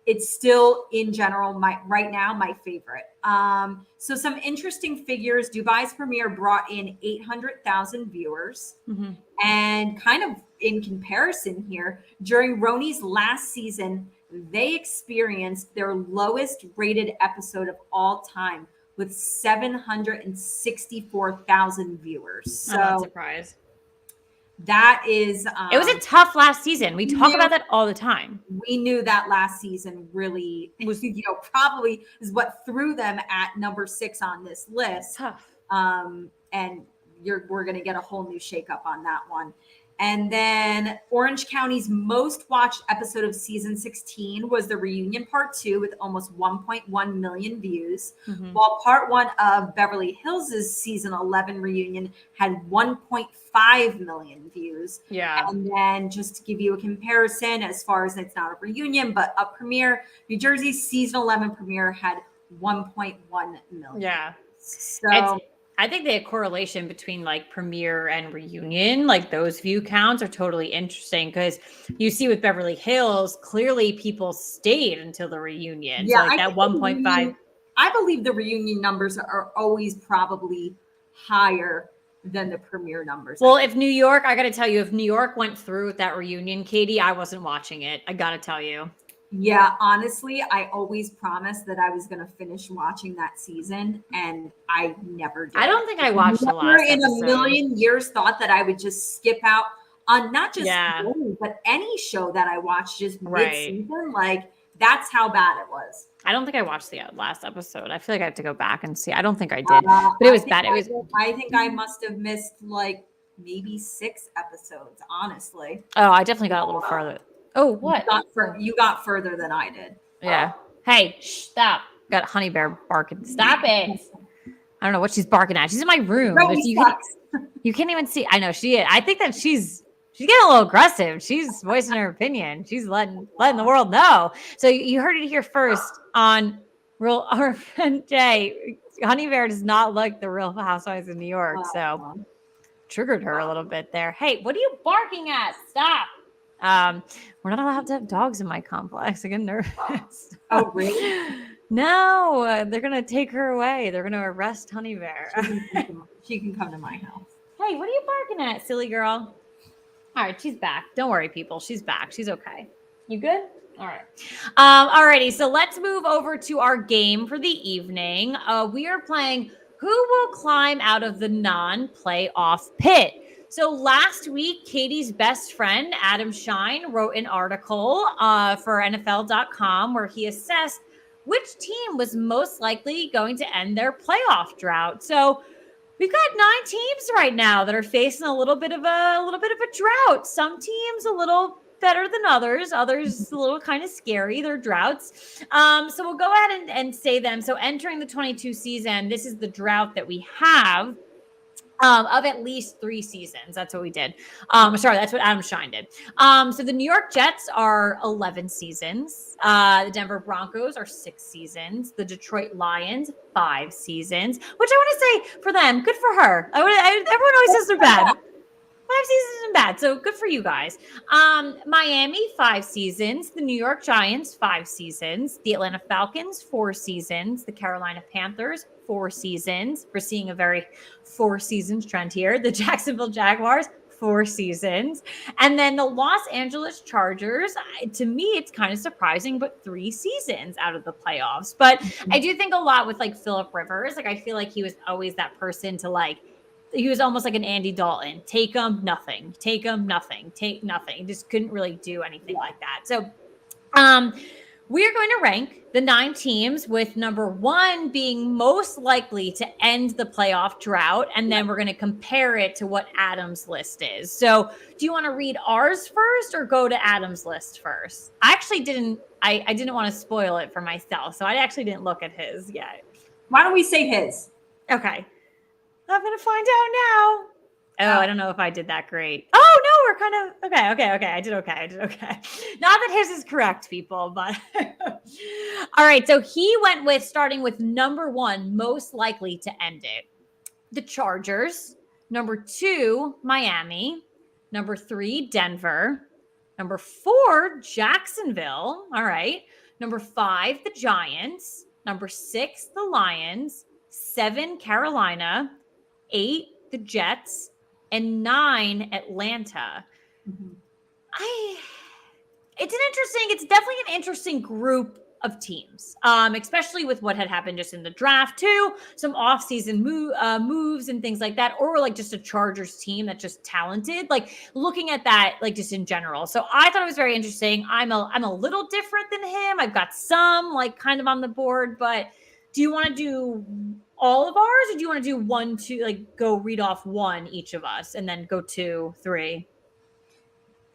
it's still in general right now my favorite. So some interesting figures. Dubai's premiere brought in 800,000 viewers. And kind of in comparison here, during Roni's last season, they experienced their lowest rated episode of all time with 764,000 viewers. So I'm not surprised. that is It was a tough last season. We talk about that all the time. We knew that last season really was, probably is what threw them at number 6 on this list. Tough. And we're going to get a whole new shakeup on that one. And then Orange County's most watched episode of season 16 was the reunion part 2 with almost 1.1 million views, while part 1 of Beverly Hills' season 11 reunion had 1.5 million views. Yeah. And then just to give you a comparison, as far as it's not a reunion, but a premiere, New Jersey's season 11 premiere had 1.1 million. Yeah. So I think the correlation between like premiere and reunion, like those view counts are totally interesting because you see with Beverly Hills, clearly people stayed until the reunion. Yeah, so like that 1.5. I believe the reunion numbers are always probably higher than the premiere numbers. Well, if New York, I got to tell you, if New York went through with that reunion, Katie, I wasn't watching it. I got to tell you. Yeah, honestly, I always promised that I was going to finish watching that season, and I never did. I don't think I watched the last in episode. a million years thought that I would just skip out on not just Gold, but any show that I watched just mid-season. Like, that's how bad it was. I don't think I watched the last episode. I feel like I have to go back and see. I don't think I did, but it was bad. I think I must have missed like maybe 6 episodes, honestly. Oh, I definitely got a little further. Oh, what? You got further than I did. Yeah. Hey, stop. Got Honey Bear barking. Stop it. I don't know what she's barking at. She's in my room. You can't even see. I know she is. I think that she's getting a little aggressive. She's voicing her opinion. She's letting the world know. So you heard it here first on Real RFFNJ. Honey Bear does not like the Real Housewives of New York. So triggered her a little bit there. Hey, what are you barking at? Stop. We're not allowed to have dogs in my complex. I get nervous. Oh, really? No, they're going to take her away. They're going to arrest Honey Bear. She can come to my house. Hey, what are you barking at, silly girl? All right, she's back. Don't worry, people. She's back. She's okay. You good? All right. Alrighty, so let's move over to our game for the evening. We are playing Who Will Climb Out of the Non-Playoff Pit? So last week, Katie's best friend, Adam Shine, wrote an article for NFL.com where he assessed which team was most likely going to end their playoff drought. So we've got 9 teams right now that are facing a little bit of a drought. Some teams a little better than others. Others a little kind of scary. They're droughts. So we'll go ahead and say them. So entering the 22 season, this is the drought that we have. Of at least 3 seasons. That's what we did. Sorry, that's what Adam Shine did. So the New York Jets are 11 seasons. The Denver Broncos are 6 seasons. The Detroit Lions, 5 seasons. Which I want to say for them, good for her. Everyone always says they're bad. 5 seasons isn't bad, so good for you guys. Miami, 5 seasons. The New York Giants, 5 seasons. The Atlanta Falcons, 4 seasons. The Carolina Panthers, 4 seasons. We're seeing a very 4 seasons trend here. The Jacksonville Jaguars, 4 seasons. And then the Los Angeles Chargers, to me, it's kind of surprising, but 3 seasons out of the playoffs. But I do think a lot with like Phillip Rivers. Like I feel like he was always that person to like, he was almost like an Andy Dalton. Take him, nothing. Take him, nothing. Take nothing. He just couldn't really do anything like that. So we are going to rank the 9 teams with number 1 being most likely to end the playoff drought. And then we're going to compare it to what Adam's list is. So do you want to read ours first or go to Adam's list first? I actually didn't want to spoil it for myself. So I actually didn't look at his yet. Why don't we say his? Okay. I'm going to find out now. Oh, I don't know if I did that great. Oh, no, we're kind of, okay. I did okay. Not that his is correct, people, but. All right, so he went with, starting with number 1, most likely to end it. The Chargers. Number 2, Miami. Number 3, Denver. Number 4, Jacksonville. All right. Number 5, the Giants. Number 6, the Lions. 7, Carolina. 8, the Jets, and 9, Atlanta. It's definitely an interesting group of teams, especially with what had happened just in the draft too, some offseason moves and things like that, or like just a Chargers team that's just talented, like looking at that, like just in general. So I thought it was very interesting. I'm a little different than him. I've got some like kind of on the board, but do you want to do all of ours, or do you want to do 1, 2, like go read off one each of us and then go 2, 3?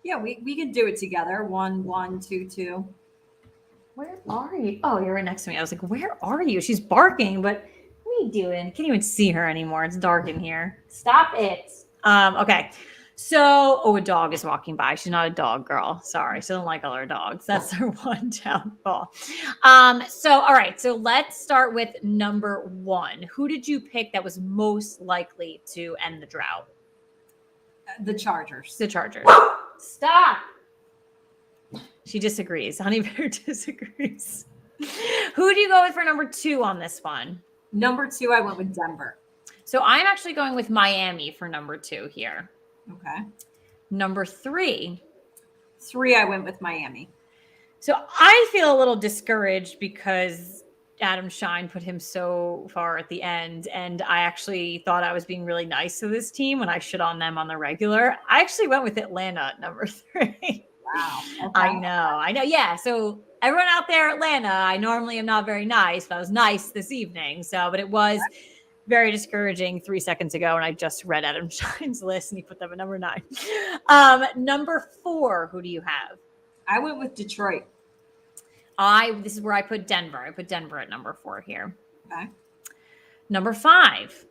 Yeah, we can do it together. 1, 1, 2, 2. Where are you? Oh, you're right next to me. I was like, where are you? She's barking, but what are you doing? Can't even see her anymore. It's dark in here. Stop it. Okay. So, a dog is walking by. She's not a dog girl. Sorry. She doesn't like all her dogs. That's her one downfall. All right. So let's start with number 1. Who did you pick that was most likely to end the drought? The Chargers. The Chargers. Stop. She disagrees. Honey Bear disagrees. Who do you go with for number 2 on this one? Number 2, I went with Denver. So I'm actually going with Miami for number 2 here. Okay. Number 3. 3, I went with Miami. So I feel a little discouraged because Adam Shine put him so far at the end, and I actually thought I was being really nice to this team when I shit on them on the regular. I actually went with Atlanta at number 3. Wow. Okay. I know. Yeah. So everyone out there, Atlanta, I normally am not very nice, but I was nice this evening. But it was very discouraging 3 seconds ago. And I just read Adam Shine's list and he put them at number 9. Number 4, who do you have? I went with Detroit. This is where I put Denver. I put Denver at number 4 here. Okay. Number 5.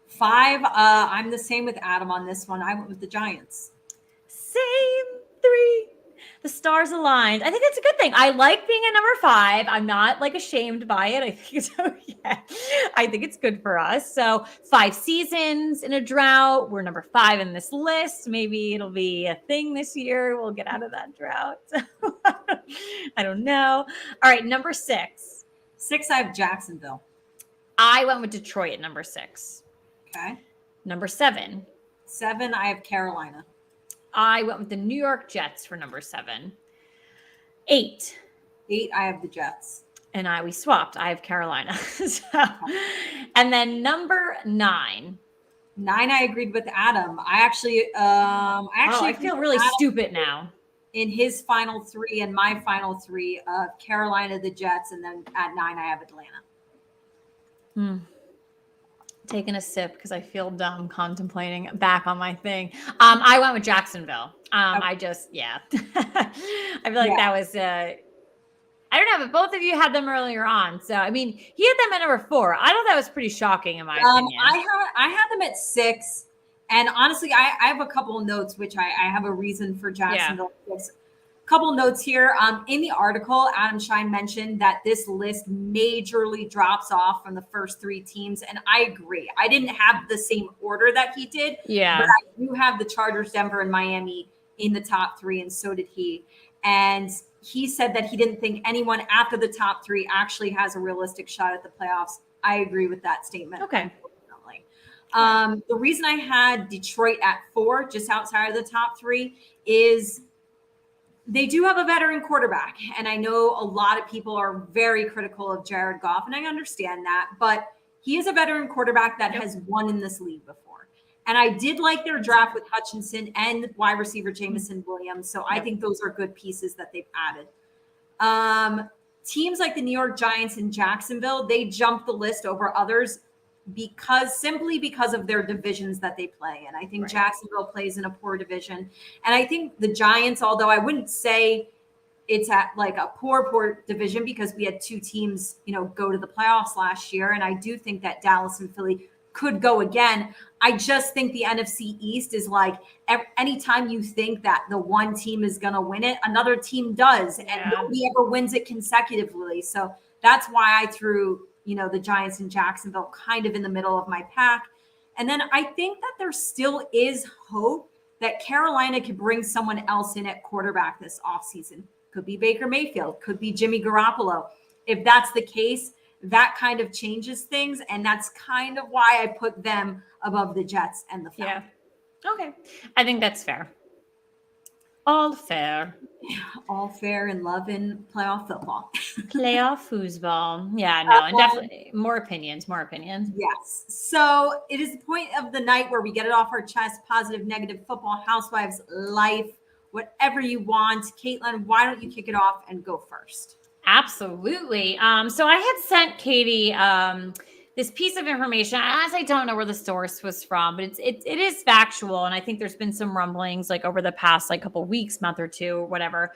5, I'm the same with Adam on this one. I went with the Giants. Same. 3. The stars aligned. I think that's a good thing. I like being at number 5. I'm not like ashamed by it. I think it's I think it's good for us. So 5 seasons in a drought. We're number 5 in this list. Maybe it'll be a thing this year. We'll get out of that drought. I don't know. All right, number 6. 6, I have Jacksonville. I went with Detroit at number 6. Okay. Number 7. 7, I have Carolina. I went with the New York Jets for number 7. 8. 8, I have the Jets. And we swapped. I have Carolina. And then number 9. 9, I agreed with Adam. I feel really stupid now. In his final 3 and my final 3 of Carolina, the Jets, and then at 9, I have Atlanta. Taking a sip because I feel dumb contemplating back on my thing. I went with Jacksonville. I feel like that was I don't know, but both of you had them earlier on. So I mean, he had them at number 4. I thought that was pretty shocking in my opinion. I had them at 6. And honestly, I have a couple of notes, which I have a reason for Jacksonville. Yeah. Couple notes here. In the article, Adam Shine mentioned that this list majorly drops off from the first 3 teams. And I agree. I didn't have the same order that he did. Yeah. But I do have the Chargers, Denver, and Miami in the top 3, and so did he. And he said that he didn't think anyone after the top 3 actually has a realistic shot at the playoffs. I agree with that statement. Okay. The reason I had Detroit at 4, just outside of the top 3, is they do have a veteran quarterback. And I know a lot of people are very critical of Jared Goff, and I understand that, but he is a veteran quarterback that has won in this league before. And I did like their draft with Hutchinson and wide receiver Jameson Williams. So I think those are good pieces that they've added. Teams like the New York Giants and Jacksonville, they jumped the list over others simply because of their divisions that they play in. I think Jacksonville plays in a poor division. And I think the Giants, although I wouldn't say it's at like a poor division, because we had 2 teams, go to the playoffs last year. And I do think that Dallas and Philly could go again. I just think the NFC East is like anytime you think that the one team is going to win it, another team does. And nobody ever wins it consecutively. So that's why I threw the Giants and Jacksonville kind of in the middle of my pack. And then I think that there still is hope that Carolina could bring someone else in at quarterback this offseason. Could be Baker Mayfield, could be Jimmy Garoppolo. If that's the case, that kind of changes things. And that's kind of why I put them above the Jets and the Falcons. Yeah. Okay. I think that's fair. All fair. All fair in love and playoff football. Playoff foosball. Yeah, no, and definitely more opinions. Yes. So it is the point of the night where we get it off our chest. Positive, negative, football, housewives, life, whatever you want. Caitlin, why don't you kick it off and go first? Absolutely. So I had sent Katie this piece of information. As I don't know where the source was from, but it is factual, and I think there's been some rumblings like over the past like couple weeks, month or two, or whatever.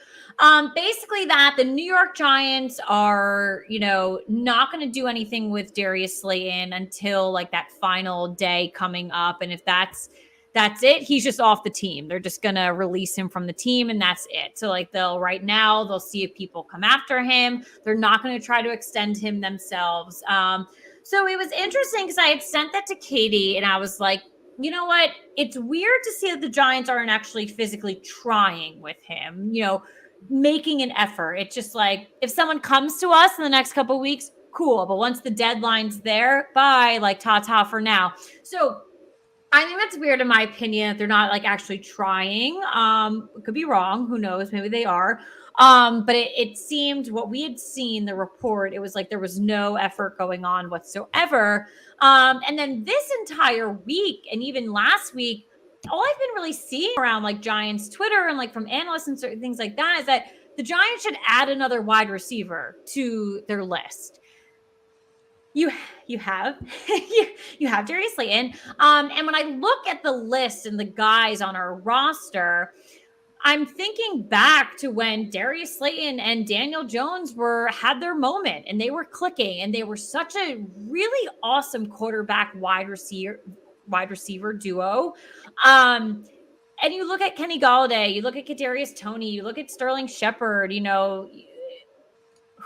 Basically that the New York Giants are, not going to do anything with Darius Slayton until like that final day coming up, and if that's it. He's just off the team. They're just going to release him from the team and that's it. So like right now they'll see if people come after him. They're not going to try to extend him themselves. So it was interesting because I had sent that to Katie and I was like, you know what? It's weird to see that the Giants aren't actually physically trying with him, making an effort. It's just like, if someone comes to us in the next couple of weeks, cool. But once the deadline's there, bye, like ta-ta for now. So I think that's weird in my opinion that they're not like actually trying. Could be wrong. Who knows? Maybe they are. But it seemed what we had seen the report, it was like there was no effort going on whatsoever. And then this entire week and even last week, all I've been really seeing around like Giants Twitter and like from analysts and certain things like that is that the Giants should add another wide receiver to their list. You have you have Darius Slayton. And when I look at the list and the guys on our roster, I'm thinking back to when Darius Slayton and Daniel Jones had their moment and they were clicking and they were such a really awesome quarterback wide receiver duo. And you look at Kenny Galladay, you look at Kadarius Toney, you look at Sterling Shepard,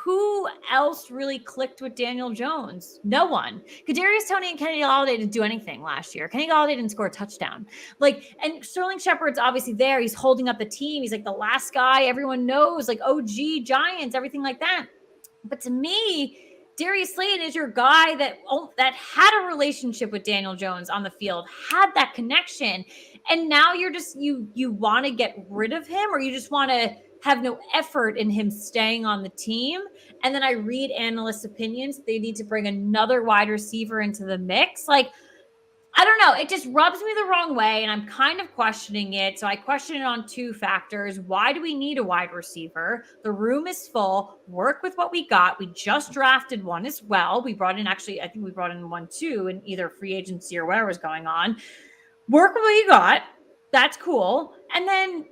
who else really clicked with Daniel Jones? No one. Kadarius Toney and Kenny Galladay didn't do anything last year. Kenny Galladay didn't score a touchdown. And Sterling Shepard's obviously there. He's holding up the team. He's like the last guy everyone knows, like OG Giants, everything like that. But to me, Darius Slayton is your guy that had a relationship with Daniel Jones on the field, had that connection. And now you're just, you want to get rid of him, or you just want to have no effort in him staying on the team. And then I read analysts' opinions. They need to bring another wide receiver into the mix. Like, I don't know. It just rubs me the wrong way. And I'm kind of questioning it. So I question it on two factors. Why do we need a wide receiver? The room is full. Work with what we got. We just drafted one as well. We brought in, actually, I think we brought in one too in either free agency or whatever was going on. Work with what you got. That's cool. And then,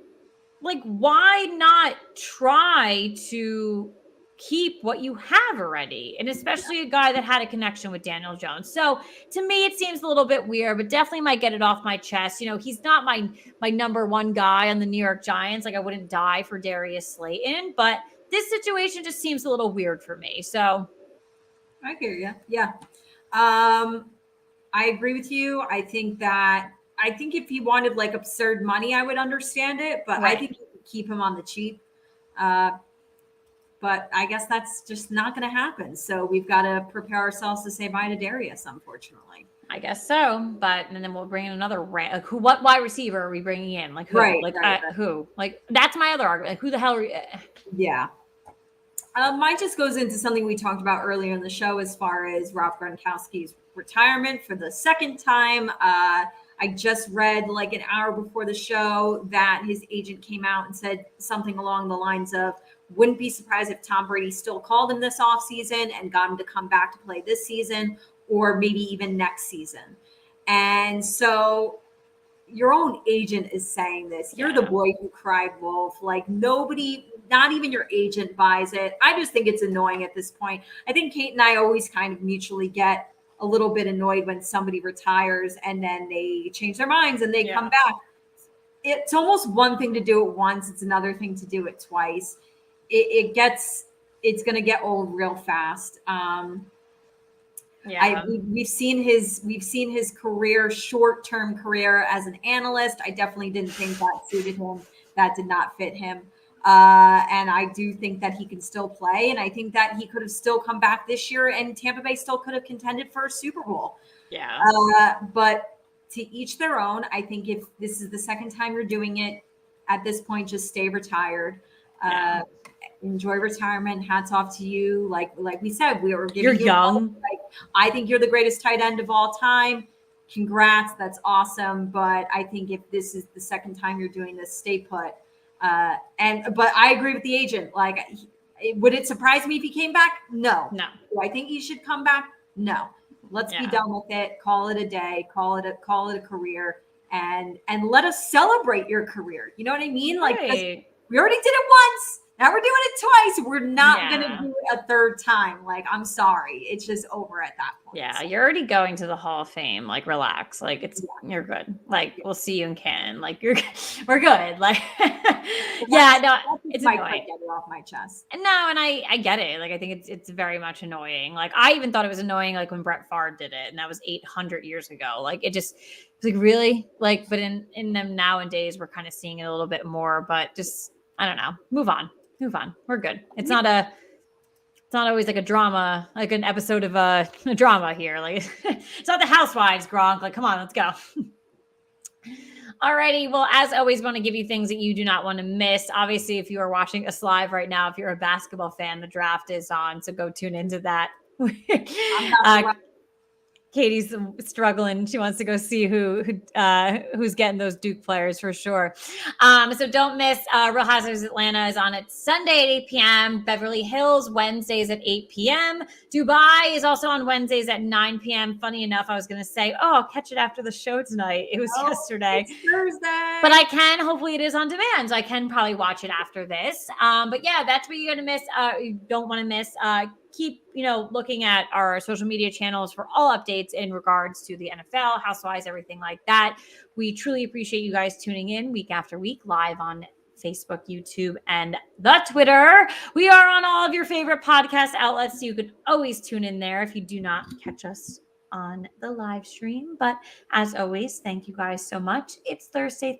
like, why not try to keep what you have already? And especially a guy that had a connection with Daniel Jones. So to me, it seems a little bit weird, but definitely might get it off my chest. He's not my number one guy on the New York Giants. Like, I wouldn't die for Darius Slayton, but this situation just seems a little weird for me. So I hear you. Yeah. I agree with you. I think if he wanted like absurd money, I would understand it, but right. I think you could keep him on the cheap. But I guess that's just not going to happen. So we've got to prepare ourselves to say bye to Darius, unfortunately. I guess so. And then we'll bring in another what wide receiver are we bringing in? Like who? Right, who? Like, that's my other argument. Like, who the hell are you? Yeah. Mine just goes into something we talked about earlier in the show as far as Rob Gronkowski's retirement for the second time. I just read like an hour before the show that his agent came out and said something along the lines of, wouldn't be surprised if Tom Brady still called him this offseason and got him to come back to play this season or maybe even next season. And so your own agent is saying this. You're the boy who cried wolf. Like, nobody, not even your agent buys it. I just think it's annoying at this point. I think Kate and I always kind of mutually get a little bit annoyed when somebody retires and then they change their minds and they come back. It's almost one thing to do it once. It's another thing to do it twice. It's going to get old real fast. We've seen his career, short-term career as an analyst. I definitely didn't think that suited him. That did not fit him. And I do think that he can still play. And I think that he could have still come back this year and Tampa Bay still could have contended for a Super Bowl. Yeah. But to each their own. I think if this is the second time you're doing it, at this point, just stay retired. Yeah. Enjoy retirement. Hats off to you. Like we said, we were giving You're you young. like, I think you're the greatest tight end of all time. Congrats. That's awesome. But I think if this is the second time you're doing this, stay put. But I agree with the agent. Like, would it surprise me if he came back? No. Do I think he should come back? No. Let's be done with it. Call it a day. Call it a career, and let us celebrate your career. You know what I mean? Like, we already did it once. Now we're doing it twice. We're not going to do it a third time. Like, I'm sorry. It's just over at that point. Yeah, you're already going to the Hall of Fame. Like, relax. Like, you're good. Like, we'll see you in Cannes. Like, we're good. Like, it's annoying. Get it off my chest. No, and I get it. Like, I think it's very much annoying. Like, I even thought it was annoying, like, when Brett Favre did it, and that was 800 years ago. Like, it's like, really? Like, but in them nowadays, we're kind of seeing it a little bit more, but just, I don't know. Move on. We're good. It's not always like a drama, like an episode of a drama here. Like, it's not the Housewives, Gronk. Like, come on, let's go. Alrighty. Well, as always, want to give you things that you do not want to miss. Obviously, if you are watching us live right now, if you're a basketball fan, the draft is on, so go tune into that. Katie's struggling. She wants to go see who's getting those Duke players for sure. So don't miss Real Housewives Atlanta is on at Sunday at 8 p.m. Beverly Hills Wednesdays at 8 p.m. Dubai is also on Wednesdays at 9 p.m. Funny enough, I was going to say, I'll catch it after the show tonight. It was yesterday. It's Thursday. But I can. Hopefully it is on demand, so I can probably watch it after this. But yeah, that's what you're going to miss. You don't want to miss. Keep, looking at our social media channels for all updates in regards to the NFL, Housewives, everything like that. We truly appreciate you guys tuning in week after week live on Facebook, YouTube, and the Twitter. We are on all of your favorite podcast outlets, so you can always tune in there if you do not catch us on the live stream. But as always, thank you guys so much. It's Thursday.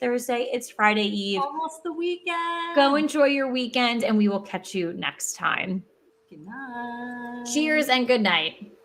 It's Friday Eve. Almost the weekend. Go enjoy your weekend, and we will catch you next time. Good night. Cheers and good night.